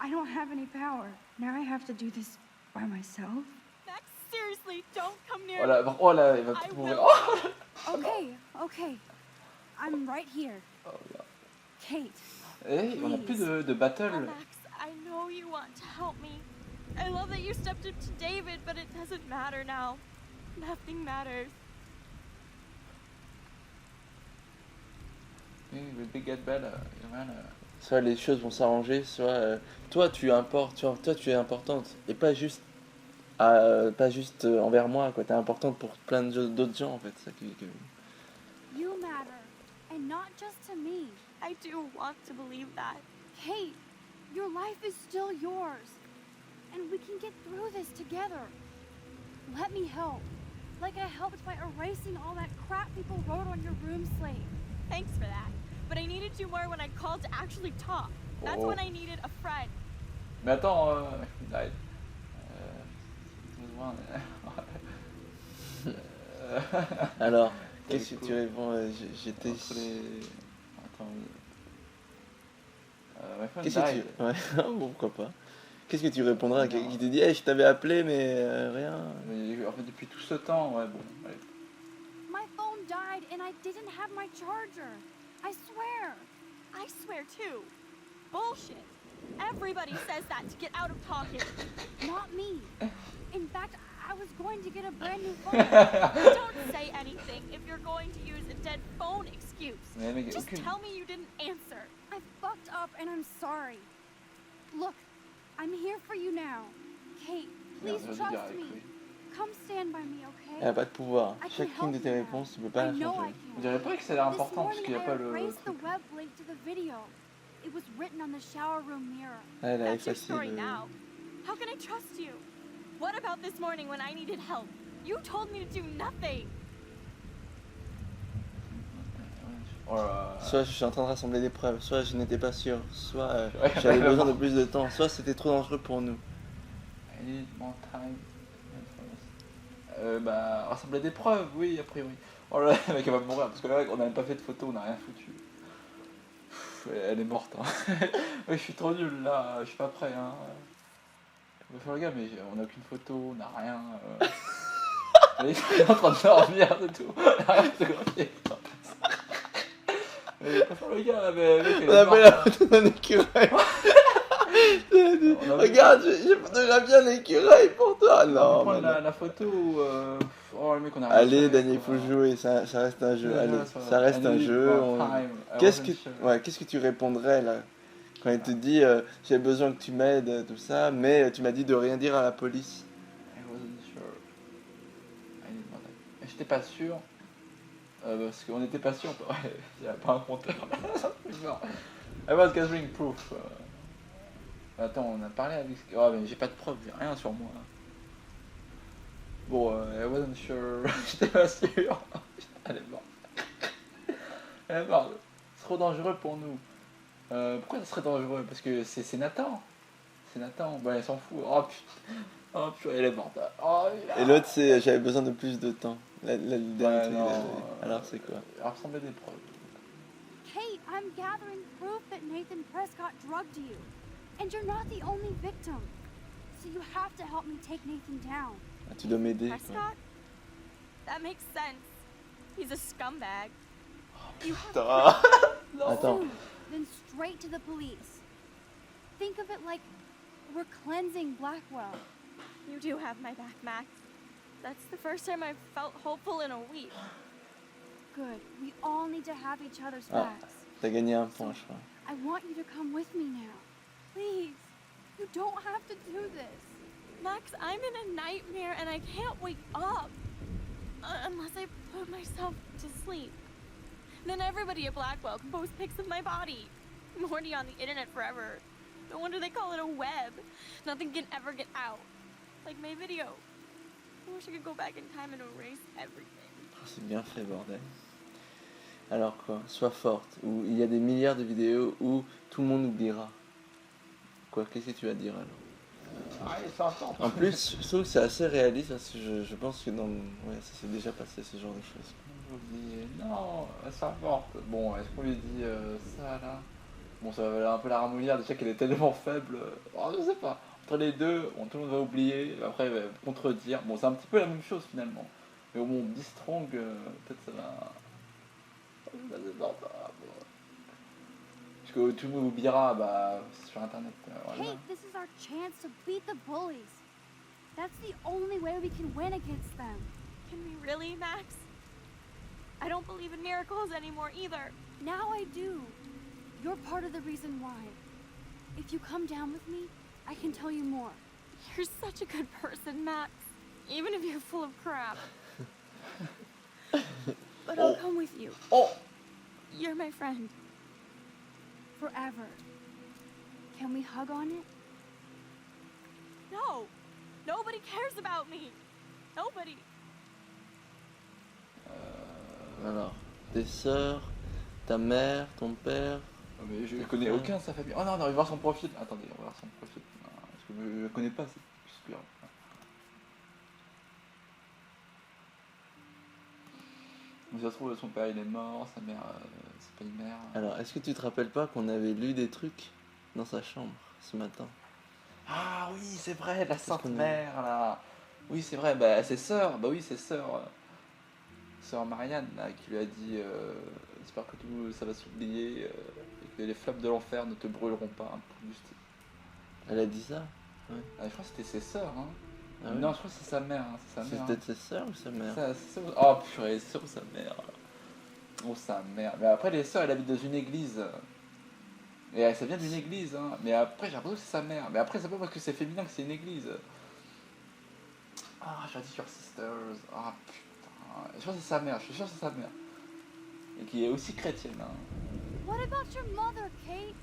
D: I don't have any power. Now I have to do this by myself.
F: Max, seriously, don't come near
A: Oh
F: me.
A: là, il va
F: I
A: tout mourir.
F: will.
A: Oh
D: Okay, okay. I'm right here.
A: Oh là.
D: Kate.
A: Eh, on a plus de battle.
F: Oh, Max, I know you want to help me. I love that you stepped up to David, but it doesn't matter now. Nothing matters.
A: Le big get better.
B: Soit les choses vont s'arranger, soit toi tu importes, toi tu es importante et pas juste envers moi quoi. T'es importante pour plein d'autres gens en fait. C'est ça qui...
D: You matter. And not just to me.
F: I do want to believe that.
D: Kate, your life is still yours. And we can get through this together. Let me help. Like I helped by erasing all that crap people wrote on your room slate.
F: Thanks for that. But I needed you more when I called to actually talk. That's when I needed a friend.
A: Mais attends,
B: Alors, qu'est-ce que tu réponds? J'étais...
A: Entre les... Attends...
B: Qu'est-ce que tu... Ouais, bon, pourquoi pas. Qu'est-ce que tu répondras à quelqu'un qui te dit hey, je t'avais appelé mais rien.
A: Mais, en fait depuis tout ce temps, ouais bon, allez.
D: My phone died and I didn't have my charger. I swear.
F: I swear too. Bullshit. Everybody says that to get out of talking.
D: Not me. In fact, I was going to get a brand new phone.
F: Don't say anything if you're going to use a dead phone excuse. Just tell me you didn't answer.
D: I fucked up and I'm sorry. Look, I'm here for you now. Kate, please trust me. Come stand by me, okay?
B: Elle n'a pas de pouvoir. Chacune de tes réponses, tu peux pas la changer.
A: On dirait pas que ça a l'air important parce qu'il n'y a pas le...
D: The web link to the video. It was written on the shower room mirror.
B: Elle a
F: That's your
B: effacé
F: story
B: le...
F: now. How can I trust you? What about this morning when I needed help? You told me to do nothing.
B: Soit je suis en train de rassembler des preuves, soit je n'étais pas sûr, soit j'avais besoin de plus de temps, soit c'était trop dangereux pour nous.
A: I need more time. Bah, rassembler des preuves, oui, a priori. Oh là là, le mec, elle va mourir parce que là, on n'a même pas fait de photo, on n'a rien foutu. Elle est morte, hein. Ouais, je suis trop nul là, je suis pas prêt, hein. On va faire le gars, mais on n'a aucune photo, on n'a rien. Elle est en train de dormir, c'est tout. On n'a rien photographié. On va faire le gars, mais mec, elle
B: on
A: est
B: a
A: morte.
B: fait la photo d'un écureuil. Regarde, j'ai photographié un écureuil pour toi. Non,
A: on va prendre la photo. Oh, le mec, on a rien
B: allez,
A: fait,
B: Daniel, il
A: quoi.
B: faut jouer, ça reste un jeu.
A: Ouais,
B: Allez,
A: ça
B: ça reste un
A: need
B: jeu.
A: more time.
B: Qu'est-ce que tu répondrais là? Quand il te dit j'ai besoin que tu m'aides, tout ça, mais tu m'as dit de rien dire à la police.
A: I wasn't sure. I need more time. Et j'étais pas sûr. Parce qu'on n'était pas sûr. Ouais, il n'y a pas un compteur. I was gathering proof. Attends, on a parlé avec. Oh, mais j'ai pas de preuves, j'ai rien sur moi. Bon, I wasn't sure. J'étais pas sûr. Elle est morte. Elle est morte. C'est trop dangereux pour nous. Pourquoi ça serait dangereux? Parce que c'est Nathan. C'est Nathan. Bah, elle s'en fout. Oh putain. Oh putain, elle est morte. Oh,
B: Et l'autre, c'est j'avais besoin de plus de temps. Le dernier truc,
A: non,
B: alors c'est quoi?
A: Elle ressemblait des preuves.
D: Kate, I'm gathering proof that Nathan Prescott drugged you. And you're not the only victim. So you have to help me take Nathan down.
B: Ah, tu dois m'aider, quoi.
F: Prescott? That makes sense. He's a scumbag.
D: You have
B: Putain. Attends.
D: soon, then straight to the police. Think of it like we're cleansing Blackwell.
F: You do have my back, Max. That's the first time I've felt hopeful in a week.
D: Good. We all need to have each other's
B: Ah,
D: backs.
B: t'as gagné un point, je crois.
D: I want you to come with me now. Please. You don't have to do this.
F: Max, I'm in a nightmare and I can't wake up. Unless I put myself to sleep. Then everybody at Blackwell can post pics of my body. I'm already on the internet forever. No wonder they call it a web. Nothing can ever get out. Like my video. I wish I could go back in time and erase everything.
B: Oh, c'est bien fait, bordel. Alors quoi? Sois forte. Ou il y a des milliards de vidéos où tout le monde oubliera. Quoi? Qu'est-ce que tu vas dire alors?
A: Ah, c'est important.
B: En plus, je trouve que c'est assez réaliste parce que je pense que dans... Ouais, ça s'est déjà passé ce genre de choses.
A: Non, c'est forte. Bon, est-ce qu'on lui dit ça là? Bon, ça va un peu la ramollir, déjà qu'elle est tellement faible. Oh, je sais pas. Entre les deux, bon, tout le monde va oublier, après il va contredire. Bon, c'est un petit peu la même chose finalement. Mais au moins, Be Strong, peut-être ça va. Parce que tout le monde oubliera bah, sur internet. Voilà.
D: Kate, this is our chance to beat the bullies. That's the only way we can win against them.
F: Can we really, Max? I don't believe in miracles anymore either.
D: Now I do. You're part of the reason why. If you come down with me, I can tell you more.
F: You're such a good person, Max. Even if you're full of crap. But I'll come with you.
A: Oh!
F: You're my friend.
D: Forever. Can we hug on it?
F: No! Nobody cares about me! Nobody!
B: Alors, tes sœurs, ta mère, ton père...
A: Oh, mais je connais aucun de sa famille. Oh non, on va voir son profil. Attendez, on va voir son profil. Non, parce que je ne connais pas, c'est super. Ça se trouve, son père il est mort, sa mère c'est pas une mère.
B: Alors, est-ce que tu te rappelles pas qu'on avait lu des trucs dans sa chambre ce matin?
A: Ah oui, c'est vrai, la sainte mère là. Oui, c'est vrai, bah ses sœurs, bah oui, ses sœurs. Sœur Marianne là, qui lui a dit j'espère que tout ça va s'oublier et que les flammes de l'enfer ne te brûleront pas, un truc du style.
B: Elle a dit ça? Ouais.
A: Ah, je crois que c'était ses sœurs, hein.
B: Ah ouais?
A: Non, je crois que c'est sa mère. Hein,
B: c'est peut-être sa sœur ou sa mère?
A: Oh purée, c'est sûr sa mère. Oh sa mère. Mais après les sœurs, elles habitent dans une église. Et ça vient d'une église, hein. Mais après j'ai l'impression que c'est sa mère. Mais après c'est pas parce que c'est féminin que c'est une église. Ah, j'ai dit Your Sisters. Ah putain. Je crois que c'est sa mère, je suis sûr que c'est sa mère. Et qui est aussi chrétienne. Hein.
D: What about your mother, Kate?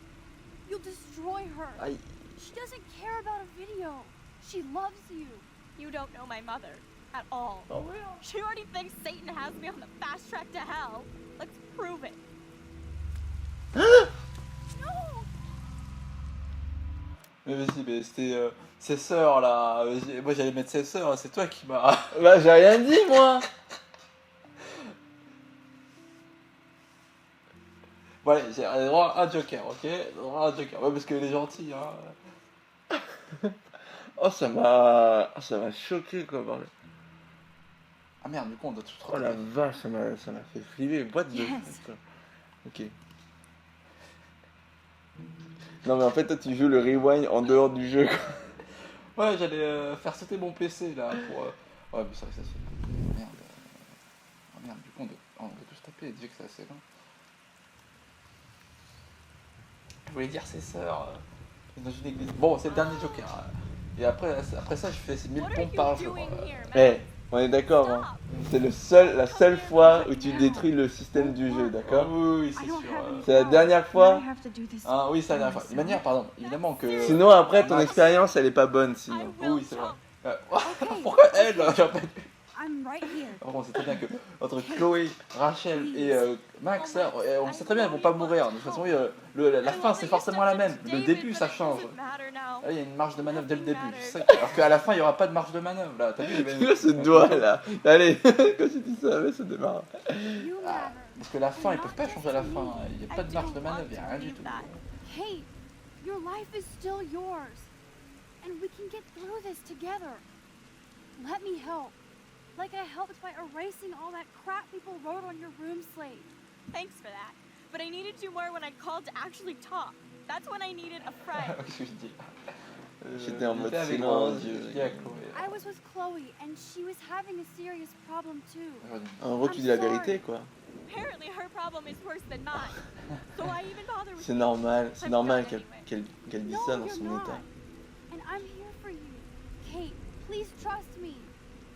D: You'll destroy her.
B: Aïe.
D: She doesn't care about a video. She loves you.
F: You don't know my mother at all.
A: Oh, yeah.
F: She already thinks Satan has me on the fast track to hell. Let's prove it.
D: No!
A: Mais vas-y, mais c'était ses sœurs là. Moi j'allais mettre ses sœurs, c'est toi qui m'as.
B: Bah j'ai rien dit moi.
A: Bon allez, j'ai droit à un joker, ok? Droit à un joker. Ouais, parce qu'elle est gentille, hein.
B: Oh ça m'a choqué quoi, bordel.
A: Ah merde, du coup on doit tout
B: Oh la vache, ça m'a fait flipper. Boîte de quoi. Ok. Non mais en fait toi tu joues le rewind en dehors du jeu quoi.
A: Ouais, j'allais faire sauter mon PC là pour. Ouais, mais c'est vrai que ça se fait. Merde. Oh merde, du coup on doit tous taper, déjà que c'est assez long. Je voulais dire ses sœurs dans une église. Bon, c'est le dernier Joker. Hein. Et après ça, je fais 1000 pompes par jour.
B: Eh, on est d'accord, hein. C'est la seule fois où tu détruis le système du jeu, d'accord?
A: Oui, c'est sûr.
B: C'est la dernière fois.
A: Ah oui, c'est la dernière fois. De manière, pardon, évidemment que...
B: Sinon, après, ton expérience, elle est pas bonne, sinon.
A: Oui, c'est vrai. Pourquoi elle j'aurais pas dû.
D: I'm right here.
A: On sait très bien que entre Chloé, Rachel et Max, là, on sait très bien qu'ils vont pas mourir. De toute façon, la fin c'est forcément la même. Le début ça change. Là, il y a une marge de manœuvre dès le début. Alors qu'à la fin, il y aura pas de marge de manœuvre. Là, t'as vu
B: ce doigt là. Allez, quand tu dis ça, mais ça démarre.
A: Parce que la fin, ils peuvent pas changer la fin. Il n'y a pas de marge de manœuvre, il n'y a rien du tout.
D: Hey, your life is still yours. And we can get through this together. Let me help. Like I helped by erasing all that crap people wrote on your room slate.
F: Thanks for that. But I needed you more when I called to actually talk. That's when I needed a friend.
A: Qu'est-ce que je dis
B: J'étais en mode silence.
D: I was with Chloe and she was having a serious problem too.
B: En gros, tu dis la vérité, quoi.
F: Apparently her problem is worse than mine. So I even bother with
B: C'est normal qu'elle dise ça dans son état.
D: And I'm here for you. Kate, please trust me.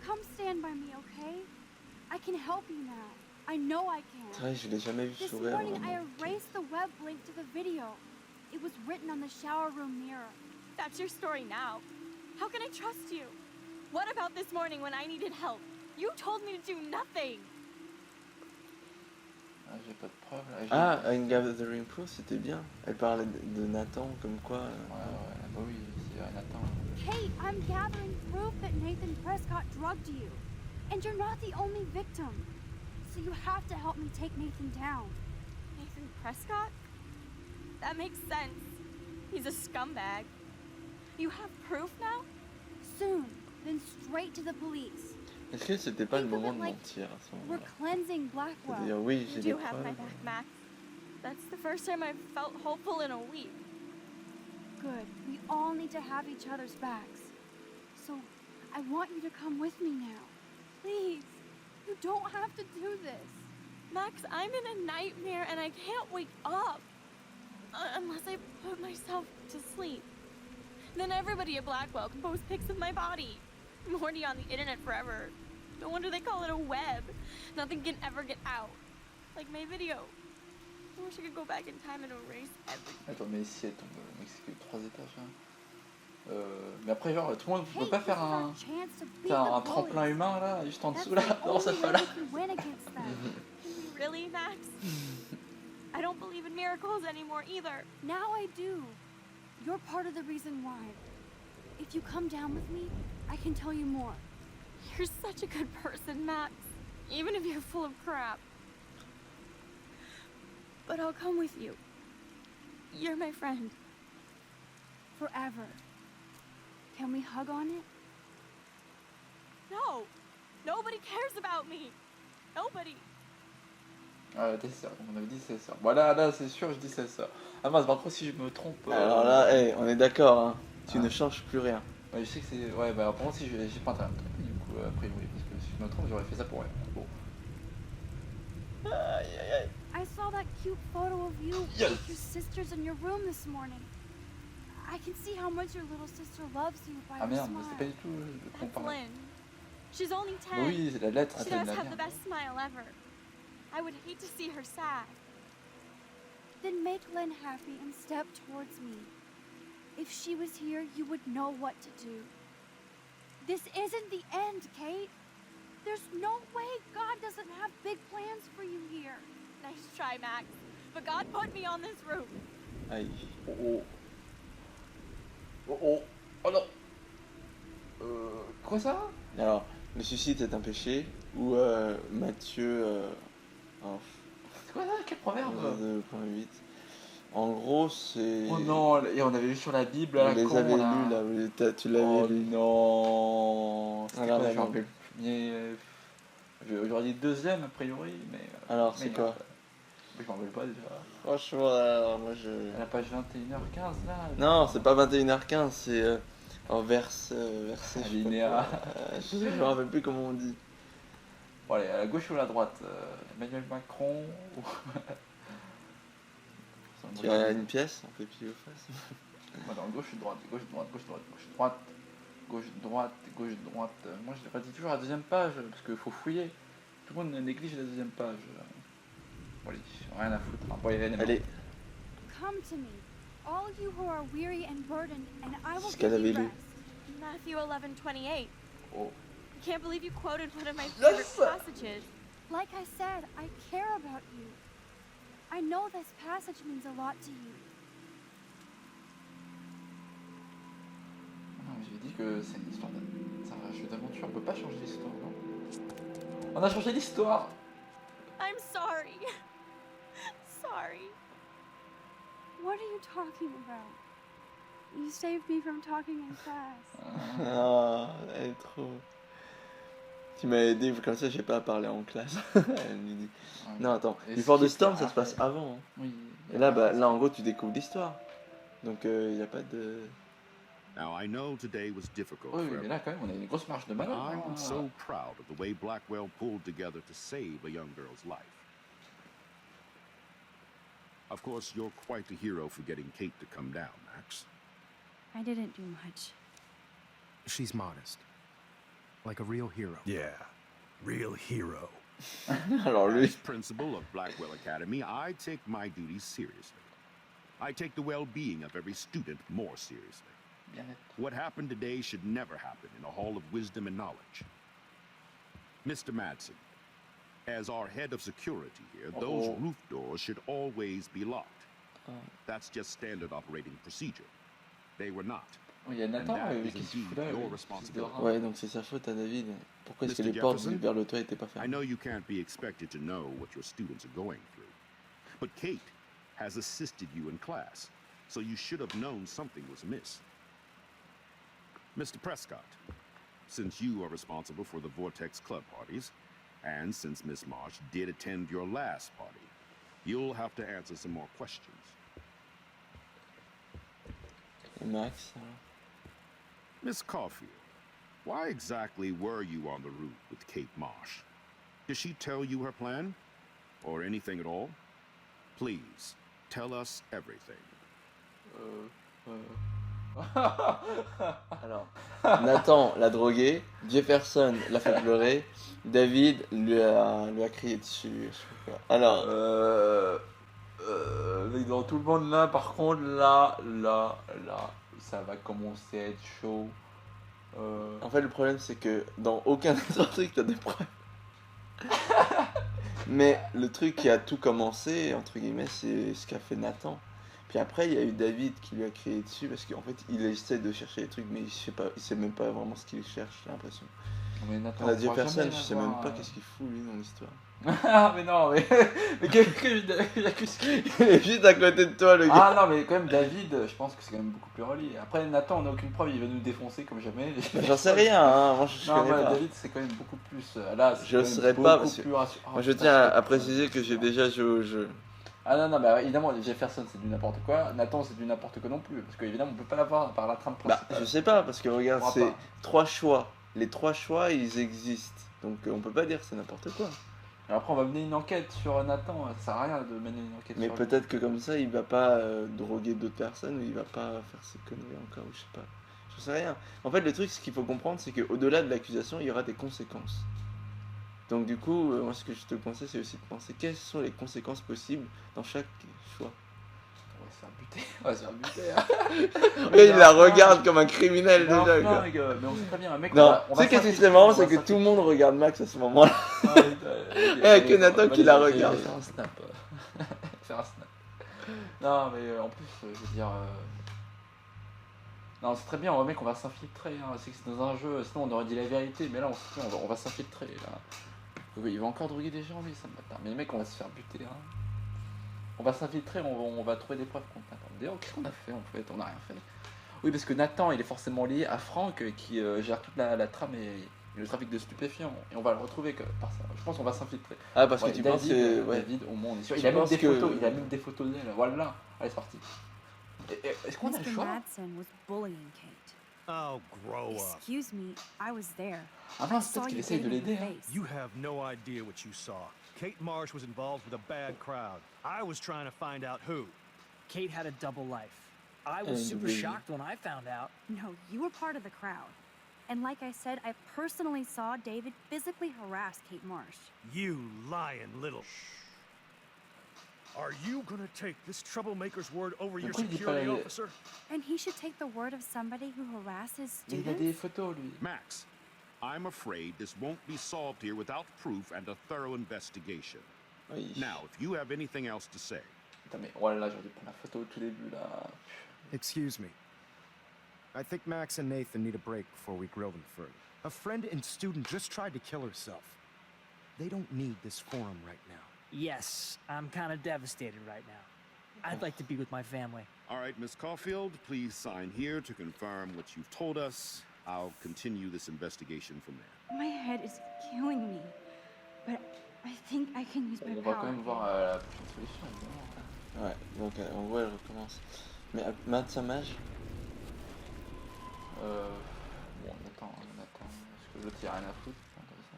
D: Come stand by me, okay? I can help you now. I know I can.
B: C'est vrai, je l'ai jamais vu
D: This
B: sourire.
D: morning I
B: Vraiment.
D: erased the web link to the video. It was written on the shower room mirror.
F: That's your story now. How can I trust you? What about this morning when I needed help? You told me to do nothing.
A: J'ai pas de preuves là.
B: Ah, une Gathering Proof, c'était bien. Elle parlait de Nathan, comme quoi.
A: Bah oui, c'est Nathan.
D: Kate, I'm gathering proof that Nathan Prescott drugged you. And you're not the only victim. So you have to help me take Nathan down.
F: Nathan Prescott? That makes sense. He's a scumbag. You have proof now?
D: Soon, then straight to the police.
B: Est-ce que c'était pas le moment de mentir à ce
D: We're
B: moment-là?
D: cleansing Blackwell.
B: C'est-à-dire, oui, j'ai des
F: You do have my
B: preuves.
F: back, Max. That's the first time I've felt hopeful in a week.
D: Good. We all need to have each other's backs. So, I want you to come with me now. Please. You don't have to do this.
F: Max, I'm in a nightmare and I can't wake up. Unless I put myself to sleep. Then everybody at Blackwell can post pics of my body. Morty on the internet forever. No wonder they call it a web. Nothing can ever get out. Like my video. I wish I could go back in time and erase everything.
A: Attends, mais ici, elle tombe, mec, c'est que 3 étages. Hein. Mais après, genre, tout le monde peut pas faire un tremplin humain là, juste en dessous là. Non, ça fait là.
F: Really, Max? I don't believe in miracles anymore either.
D: Now I do. You're part of the reason why. If you come down with me, I can tell you more.
F: You're such a good person, Max. Even if you're full of crap. But I'll come with you. You're my friend.
D: Forever. Can we hug on it?
F: No! Nobody cares about me! Nobody!
A: Tes sœurs, on avait dit ses sœurs. Voilà, là c'est sûr, je dis ses sœurs. Ah mince, par contre, si je me trompe.
B: Alors là, hey, on est d'accord, hein. Tu ne changes plus rien.
A: Ouais, je sais que c'est. Ouais, bah par contre, si j'ai pas intérêt à me tromper, du coup, a priori, parce que si je me trompe, j'aurais fait ça pour elle. Bon.
B: Aïe aïe aïe.
D: I saw that cute photo of you with your sisters in your room this morning. I can see how much your little sister loves you by
A: Ah
D: her
A: merde, mais
D: smile.
A: c'est pas du tout de quoi on
F: That's
A: parle.
F: Lynn. She's only 10.
A: Oui, c'est la lettre,
F: She
A: c'est
F: does
A: la
F: have the
A: merde.
F: best smile ever. I would hate to see her sad.
D: Then make Lynn happy and step towards me. If she was here, you would know what to do. This isn't the end, Kate. There's no way God doesn't have big plans for you here.
F: Nice try, Max. But God put me on this roof.
B: Aïe.
A: Oh oh. Oh oh. Oh non. Quoi ça?
B: Alors, le suicide est un péché, ou Matthieu. Alors,
A: C'est quoi ça? Quel proverbe?
B: 2.8. En gros, c'est.
A: Oh non, et on avait lu sur la Bible à
B: On
A: la
B: les
A: con,
B: avait
A: là.
B: lus là, tu l'avais
A: Oh
B: lu.
A: non. C'était
B: Alors,
A: quoi, je
B: là,
A: me rappelle plus. Mais j'aurais dit deuxième a priori, mais.
B: Alors, c'est quoi?
A: Je m'en rappelle pas déjà.
B: Franchement, alors, moi je.
A: À la page 21h15 là.
B: Non, c'est pas 21h15, c'est en verset.
A: Alinéa.
B: Je me rappelle plus comment on dit.
A: Bon, allez, à la gauche ou à la droite Emmanuel Macron ou.
B: Tu as une pièce, on peut pile ou face.
A: Moi, dans gauche, droite, gauche, droite, gauche, droite, gauche, droite, gauche, droite, gauche, droite. Moi, je redis toujours la deuxième page, parce qu'il faut fouiller. Tout le monde néglige la deuxième page. Bon, allez, rien à foutre. Hein. Bon,
B: Allez.
D: Come to me, all you who are weary and burdened, and I will
B: Ce qu'elle
D: give
B: avait
D: you
B: lu.
D: rest.
F: Matthew 11:28.
A: Oh.
F: I can't believe you quoted one of my favorite passages.
D: Like I said, I care about you. I know this passage means a lot to you.
A: Non, mais j'ai dit que c'est une histoire c'est un jeu d'aventure, on peut pas changer l'histoire, non? On a changé l'histoire.
F: I'm sorry. Sorry.
D: What are you talking about? You saved me from talking in class.
B: Ah, elle est trop... Tu m'avais dit, comme ça, j'ai pas à parler en classe. Elle me dit... Non, attends, Before the Storm, ça se passe avant. Hein.
A: Oui.
B: Et là, là, en gros, tu découvres l'histoire. Donc, il n'y a pas de...
G: Now, I know today was difficult
A: Oui,
G: for
A: mais là, quand même, on a une grosse marge de
G: but
A: manœuvre.
G: I'm so proud of the way Blackwell pulled together to save a young girl's life. Of course, you're quite a hero for getting Kate to come down, Max.
D: I didn't do much.
H: She's modest. Like a real hero.
I: Yeah, real hero.
B: Alors lui...
G: As principal of Blackwell Academy, I take my duties seriously. I take the well-being of every student more seriously. What happened today should never happen in a hall of wisdom and knowledge. Mr. Madsen, as our head of security here, those roof doors should always be locked. That's just standard operating procedure. They were not.
A: Il y a Nathan qui se fout là.
B: Ouais, donc c'est sa faute à David. Pourquoi est-ce que les portes vers le toit n'étaient pas fermées?
G: I know you can't be expected to know what your students are going through. But Kate has assisted you in class, so you should have known something was amiss. Mr. Prescott, since you are responsible for the Vortex Club parties, and since Miss Marsh did attend your last party, you'll have to answer some more questions.
B: Max.
G: Miss Caulfield, why exactly were you on the route with Kate Marsh? Did she tell you her plan? Or anything at all? Please, tell us everything.
B: Alors, Nathan l'a drogué, Jefferson l'a fait pleurer, David lui a crié dessus. Alors,
A: dans tout le monde là, par contre, là, ça va commencer à être chaud.
B: En fait, le problème, c'est que dans aucun autre truc, t'as des problèmes. Mais le truc qui a tout commencé, entre guillemets, c'est ce qu'a fait Nathan. Puis après, il y a eu David qui lui a crié dessus parce qu'en fait, il essaie de chercher des trucs, mais il sait même pas vraiment ce qu'il cherche, j'ai l'impression.
A: Mais Nathan,
B: la Jefferson, je sais même pas qu'est-ce qu'il fout lui dans l'histoire.
A: Ah, mais non, mais j'accuse.
B: Il est juste à côté de toi, le gars.
A: Ah non, mais quand même, David, je pense que c'est quand même beaucoup plus relié. Après, Nathan, on n'a aucune preuve, il va nous défoncer comme jamais.
B: J'en sais rien, hein. Moi je connais pas.
A: David, c'est quand même beaucoup plus. Là,
B: je serais pas parce que. Moi, je tiens à préciser que j'ai déjà joué au jeu.
A: Ah non, mais évidemment, Jefferson c'est du n'importe quoi, Nathan c'est du n'importe quoi non plus, parce qu'évidemment on peut pas l'avoir par la trame principale.
B: Bah, je sais pas, parce que regarde, c'est 3 choix. Les 3 choix ils existent, donc on peut pas dire que c'est n'importe quoi.
A: Alors après on va mener une enquête sur Nathan, ça sert à rien de mener une enquête
B: mais sur lui. Mais peut-être que comme ça il va pas droguer d'autres personnes, ou il va pas faire ses conneries encore, ou je sais pas. Je sais rien. En fait, le truc, ce qu'il faut comprendre, c'est qu'au-delà de l'accusation, il y aura des conséquences. Donc du coup, moi ce que je te conseille, c'est aussi de penser quelles sont les conséquences possibles dans chaque choix.
A: On va se faire buter.
B: Il la regarde comme un criminel déjà.
A: Mais on sait très bien, un mec.
B: Non, tu sais qu'est-ce qui serait marrant, c'est que tout le monde regarde Max à ce moment-là. Et que Nathan qui la regarde.
A: Faire un snap. Faire un snap. Non, mais en plus, je veux dire. Non, c'est très bien, mec, on va s'infiltrer. Hein. C'est que c'est dans un jeu, sinon on aurait dit la vérité, mais là on va s'infiltrer. Là. Oui, il va encore droguer des gens, lui, ça me bat. Mais mec, on va se faire buter. Hein. On va s'infiltrer, on va trouver des preuves contre Nathan. D'ailleurs, qu'est-ce qu'on a fait en fait? On n'a rien fait. Oui, parce que Nathan, il est forcément lié à Franck qui gère toute la trame et le trafic de stupéfiants. Et on va le retrouver par ça. Je pense qu'on va s'infiltrer.
B: Ah, parce que tu penses que.
A: David, au moins, on est sûr. Il a même des photos, il a même des photos d'elle. Voilà, allez, c'est parti. Est-ce qu'on a le choix?
D: Madsen was bullying Kate.
I: Oh, grow up.
D: Excuse me, I was there.
A: Ah non, c'est peut-être qu'il essaye de l'aider.
I: You have no idea what you saw. Kate Marsh was involved with a bad crowd. I was trying to find out who.
M: Kate had a double life. I was
B: And
M: super
B: we-
M: shocked when I found out.
D: No, you were part of the crowd. And like I said, I personally saw David physically harass Kate Marsh.
I: You lying little. Are you gonna take this troublemaker's word over your
A: Pourquoi il dit pas
I: security
A: la-
I: officer?
D: And he should take the word of somebody who harasses
A: Il a des
D: students?
A: photos, lui.
G: Max, I'm afraid this won't be solved here without proof and a thorough investigation.
B: Oui.
G: Now, if you have anything else to say.
A: Putain, mais oh là là, j'aurais dû prendre la photo au tout début, là.
H: Excuse me. I think Max and Nathan need a break before we grill them further. A friend and student just tried to kill herself. They don't need this forum right now.
M: Yes, I'm kind of devastated right now. I'd like to be with my family.
G: All right, Miss Caulfield, please sign here to confirm what you've told us. I'll continue this investigation from there.
D: My head is killing me. But I think I can use my
A: On va quand
D: power.
A: même voir la prochaine solution, évidemment.
B: Ouais, donc en gros, elle recommence. Mais Matt Samaj,
A: Bon, on attend. Parce que l'autre, il a rien à foutre. De toute façon,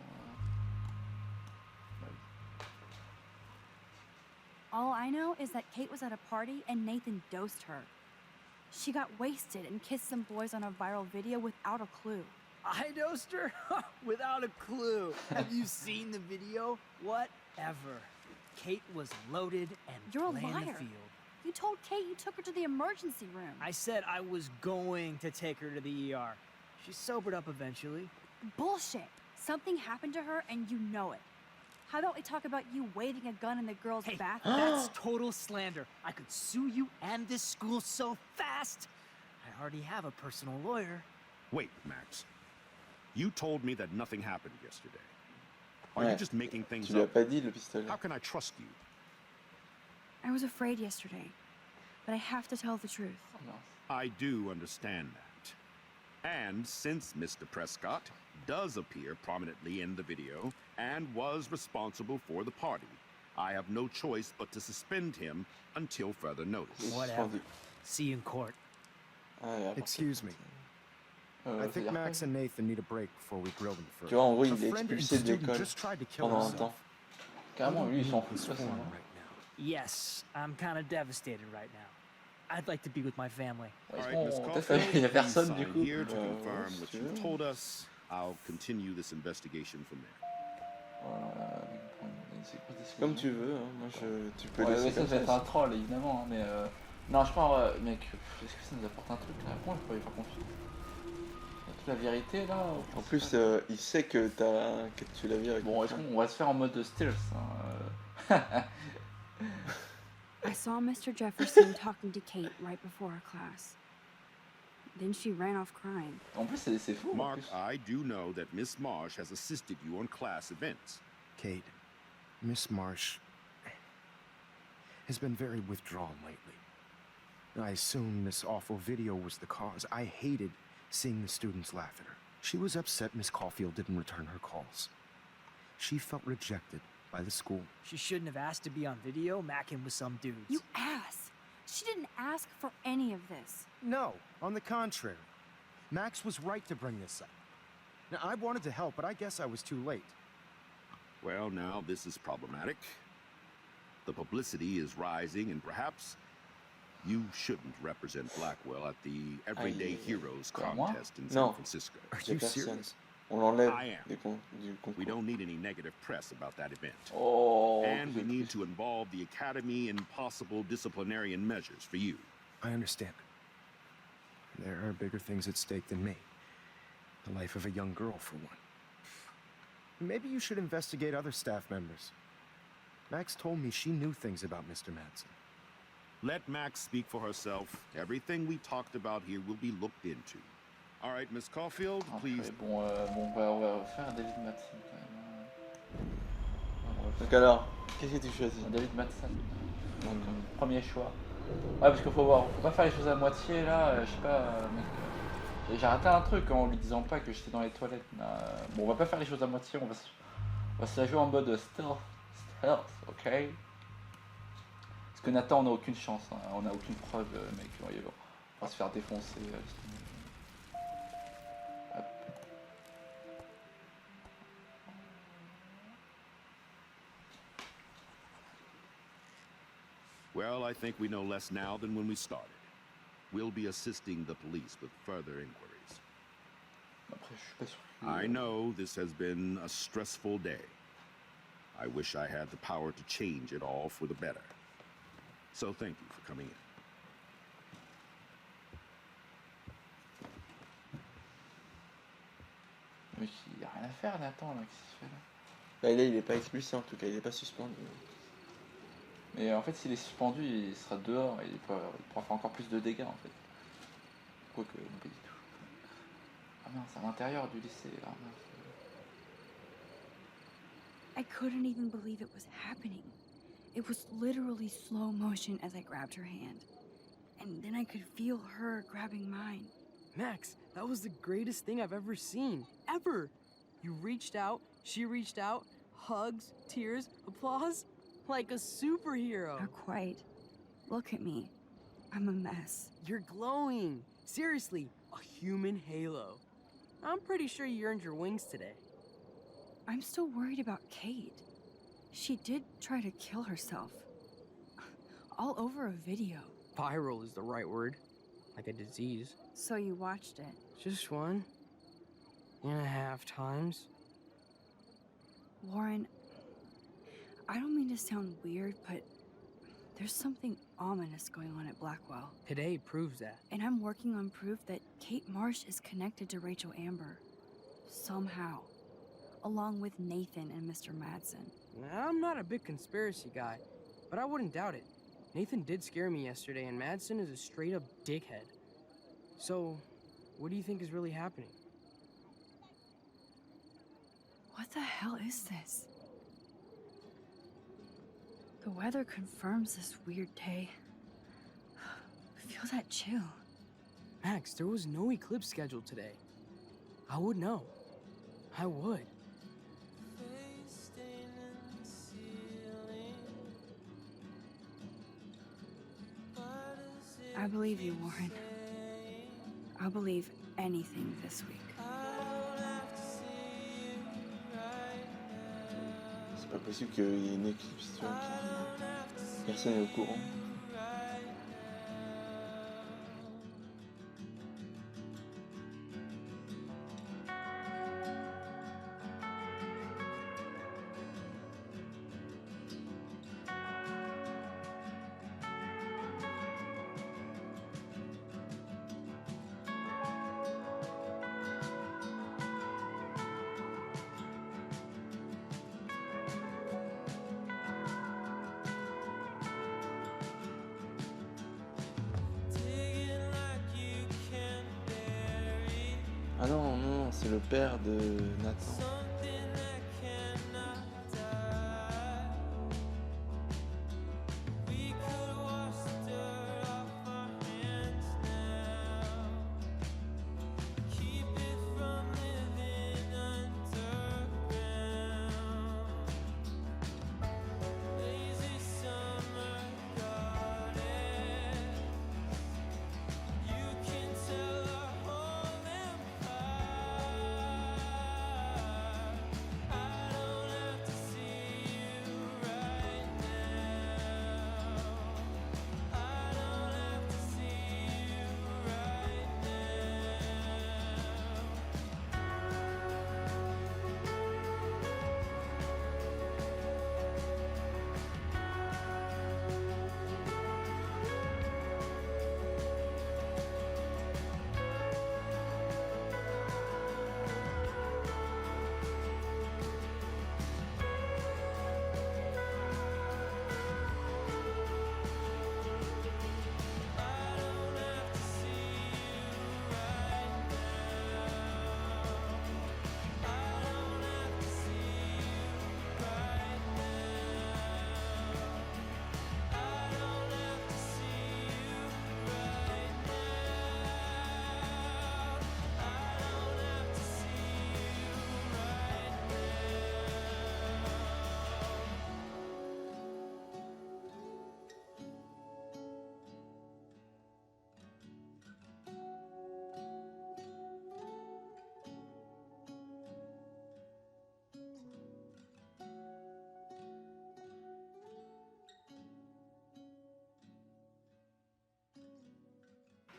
D: All I know is that Kate was at a party and Nathan dosed her. She got wasted and kissed some boys on a viral video without a clue.
M: I dosed her? Without a clue. Have you seen the video? Whatever. Kate was loaded and
D: You're a
M: playing the
D: liar.
M: field.
D: You told Kate you took her to the emergency room.
M: I said I was going to take her to the ER. She sobered up eventually.
D: Bullshit. Something happened to her and you know it. How about we talk about you waving a gun in the girl's
M: Hey,
D: bathroom?
M: that's total slander. I could sue you and this school so fast. I already have a personal lawyer.
G: Wait, Max. You told me that nothing happened yesterday. Are you
B: Ouais.
G: just making things
B: tu lui as
G: up?
B: pas dit le pistolet.
G: How can I trust you?
D: I was afraid yesterday, but I have to tell the truth.
G: I do understand that. And since Mr. Prescott does appear prominently in the video and was responsible for the party, I have no choice but to suspend him until further notice.
M: Whatever. See you in court.
B: Ah, ouais, après,
H: Excuse me. I think Max and Nathan need a break before we grill them further.
B: Tu vois, en gros,
H: A
B: il est
H: friend and
B: expulsé de
H: student
B: l'école
H: just tried to kill
B: pendant un
H: herself.
B: temps.
A: Carrément, lui, il s'en fout de
H: This
A: toute façon.
H: forum
A: hein.
H: right now.
M: Yes, I'm kind of devastated right now. I'd like to be with my family.
G: All
A: Ouais,
G: right, Miss
A: bon,
G: Caulfield,
A: il y a
G: please
A: personne
G: sign
A: du coup.
G: here to
B: Ouais,
G: confirm
B: si
G: what
B: tu
G: you've
B: veux.
G: told us. I'll continue this investigation from there.
A: Voilà, on prend une séquence décision.
B: Comme tu veux, hein. Moi tu peux
A: Ouais,
B: laisser
A: mais ça
B: comme
A: va être un
B: ça.
A: troll évidemment, hein, mais non, je pense, mec, est-ce que ça nous apporte un truc là? Comment je peux y faire confiance? Il y a toute la vérité là?
B: En plus, il sait que tu l'as vu avec.
A: Bon, est-ce qu'on va se faire en mode stealth hein,
D: I saw Mr. Jefferson talking to Kate right before our class. Then she ran off crying.
A: En plus, c'est fou. En
G: Mark,
A: plus.
G: I do know that Miss Marsh has assisted you on class events.
H: Kate, Miss Marsh has been very withdrawn lately. I assume this awful video was the cause. I hated seeing the students laugh at her. She was upset Miss Caulfield didn't return her calls. She felt rejected by the school.
M: She shouldn't have asked to be on video macking with some dudes.
D: You ass! She didn't ask for any of this.
H: No, on the contrary. Max was right to bring this up. Now, I wanted to help, but I guess I was too late.
G: Well, now this is problematic. The publicity is rising, and perhaps you shouldn't represent Blackwell at the Everyday
B: Aïe.
G: Heroes
A: Quoi, moi?
G: contest in San
B: Non.
G: Francisco.
H: Are
B: Il y a
H: you
B: personne.
H: serious?
B: On l'enlève
G: I am.
B: du concours.
G: We don't need any negative press about that event.
A: Oh,
G: And we
A: j'ai
G: need
A: pris-
G: to involve the Academy in possible disciplinarian measures for you.
H: I understand. There are bigger things at stake than me. The life of a young girl, for one. Maybe you should investigate other staff members. Max told me she knew things about Mr. Madsen.
G: Let Max speak for herself. Everything we talked about here will be looked into. All right, Miss Caulfield,
A: Ah,
G: please.
A: Bon, on va faire un David Madsen quand même. On va
B: Donc
A: faire
B: alors, qu'est-ce que tu choisis?
A: un David Madsen. Donc, premier choix. Ouais, parce qu'il faut pas faire les choses à moitié là, je sais pas, mec. J'ai raté un truc en lui disant pas que j'étais dans les toilettes. Bon, on va pas faire les choses à moitié, on va se la jouer en mode stealth, ok? Parce que Nathan, on a aucune chance, hein, on a aucune preuve, mec. On va se faire défoncer. Hop.
G: Well, I think we know less now than when we started. We'll be assisting the police with further inquiries.
A: Après, je suis pas sûr que-
G: I know this has been a stressful day. I wish I had the power to change it all for the better. So thank you for coming in.
A: Mais il y a rien à faire, Nathan, là, qu'est-ce qu'il fait là?
B: Bah, là, il est pas expulsé en tout cas, il est pas suspendu.
A: Mais en fait, s'il est suspendu, il sera dehors et il pourra faire encore plus de dégâts en fait. Quoique, non, pas du tout. Ah mince, à l'intérieur du lycée. Ah mince.
D: I couldn't even believe it was happening. It was literally slow motion as I grabbed her hand. And then I could feel her grabbing mine.
J: Max, that was the greatest thing I've ever seen. Ever! You reached out, she reached out, hugs, tears, applause. Like a superhero.
D: Not quite. Look at me. I'm a mess.
J: You're glowing. Seriously, a human halo. I'm pretty sure you earned your wings today.
D: I'm still worried about Kate. She did try to kill herself. All over a video.
J: Viral is the right word. Like a disease.
D: So you watched it?
J: Just 1.5 times.
D: Warren, I don't mean to sound weird, but there's something ominous going on at Blackwell.
J: Today proves that.
D: And I'm working on proof that Kate Marsh is connected to Rachel Amber. Somehow. Along with Nathan and Mr. Madsen.
J: I'm not a big conspiracy guy, but I wouldn't doubt it. Nathan did scare me yesterday, and Madsen is a straight-up dickhead. So, what do you think is really happening?
D: What the hell is this? The weather confirms this weird day. Feel that chill.
J: Max, there was no eclipse scheduled today. I would know. I would.
D: I believe you, Warren. I'll believe anything this week.
B: C'est pas possible qu'il y ait une éclipse, tu vois, personne n'est au courant. Ah non, non, c'est le père de Nathan.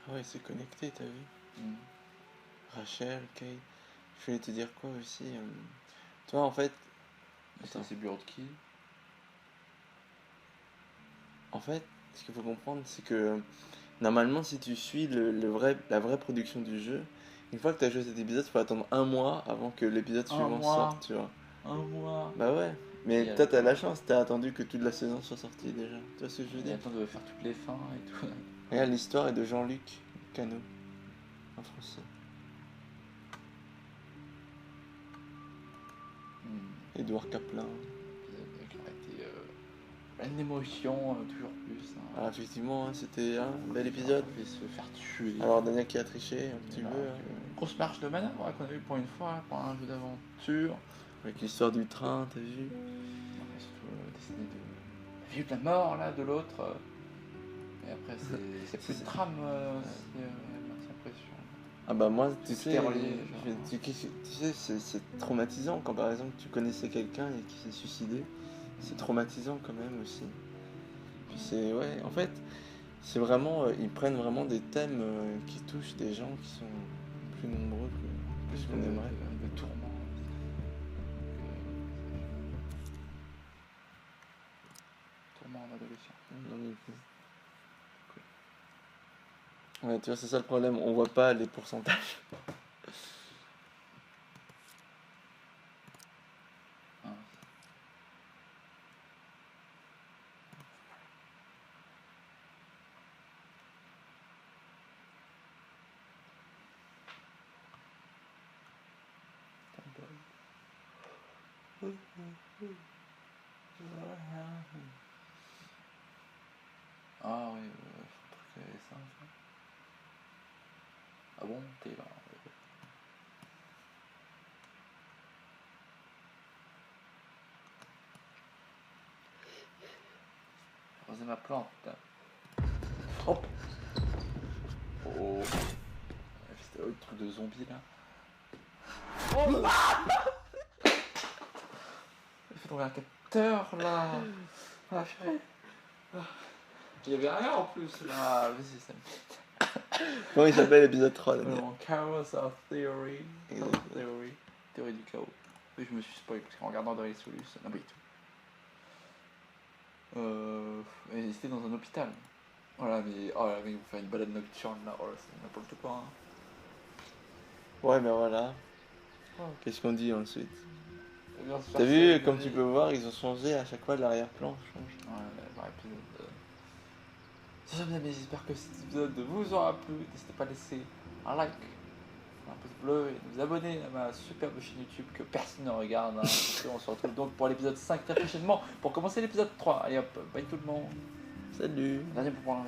B: Ah ouais, c'est connecté, t'as vu?
A: Mm.
B: Rachel, Kate. Je voulais te dire quoi aussi toi, en fait... Attends.
A: C'est bureau de qui?
B: En fait, ce qu'il faut comprendre, c'est que normalement, si tu suis la vraie production du jeu, une fois que tu as joué cet épisode, il faut attendre 1 mois avant que l'épisode suivant sorte, tu vois.
A: 1 mois.
B: Bah ouais, mais toi, t'as la chance, t'as attendu que toute la saison soit sortie déjà. Tu vois ce que je veux
A: Il
B: dire?
A: attend de faire toutes les fins et tout.
B: Regarde, l'histoire est de Jean-Luc Cano, en français. Édouard Kaplan.
A: Qui a été plein d'émotions, toujours plus. Hein.
B: Alors effectivement, c'était un bel épisode.
A: Il se faire tuer.
B: Alors Daniel qui a triché un petit peu.
A: Grosse marche de manœuvre qu'on a vu pour une fois, pour un jeu d'aventure.
B: Avec l'histoire du train, t'as vu?
A: Surtout dessiné de la vie ou de la mort là, de l'autre. Et après c'est plus de trame, c'est l'impression.
B: Ah bah moi, tu
A: C'est
B: sais,
A: relié,
B: c'est traumatisant quand par exemple tu connaissais quelqu'un et qui s'est suicidé. C'est traumatisant quand même aussi. Puis c'est, ouais, en fait, c'est vraiment, ils prennent vraiment des thèmes qui touchent des gens qui sont plus nombreux que plus qu'on aimerait.
A: De tourment. Tourment en adolescent.
B: Ouais, tu vois, c'est ça le problème, on voit pas les pourcentages.
A: Ah oui, faut créer ça. Ah bon, t'es là. Arroser ma plante. Oh. Oh. C'était le truc de zombie là. Oh. Il faut trouver un capteur là. Ah, purée. Il y avait rien en plus là. Vas-y, ça me...
B: Comment il s'appelle l'épisode 3 Daniel?
A: Chaos of Theory. Théorie du chaos. Oui, je me suis spoilé parce qu'en regardant Doris Solus, non mais tout. Et c'était dans un hôpital. Voilà, mais oh là, mais vous faites une balade nocturne là, oh là, c'est n'importe quoi. Hein.
B: Ouais, mais voilà. Qu'est-ce qu'on dit ensuite? T'as vu, comme tu peux voir, ils ont changé à chaque fois l'arrière-plan.
A: Ouais, l'arrière-épisode. Si jamais j'espère que cet épisode vous aura plu, n'hésitez pas à laisser un like, un pouce bleu et vous abonner à ma superbe chaîne YouTube que personne ne regarde. Hein. On se retrouve donc pour l'épisode 5 très prochainement pour commencer l'épisode 3. Allez hop, bye tout le monde.
B: Salut.
A: Dernier pour prendre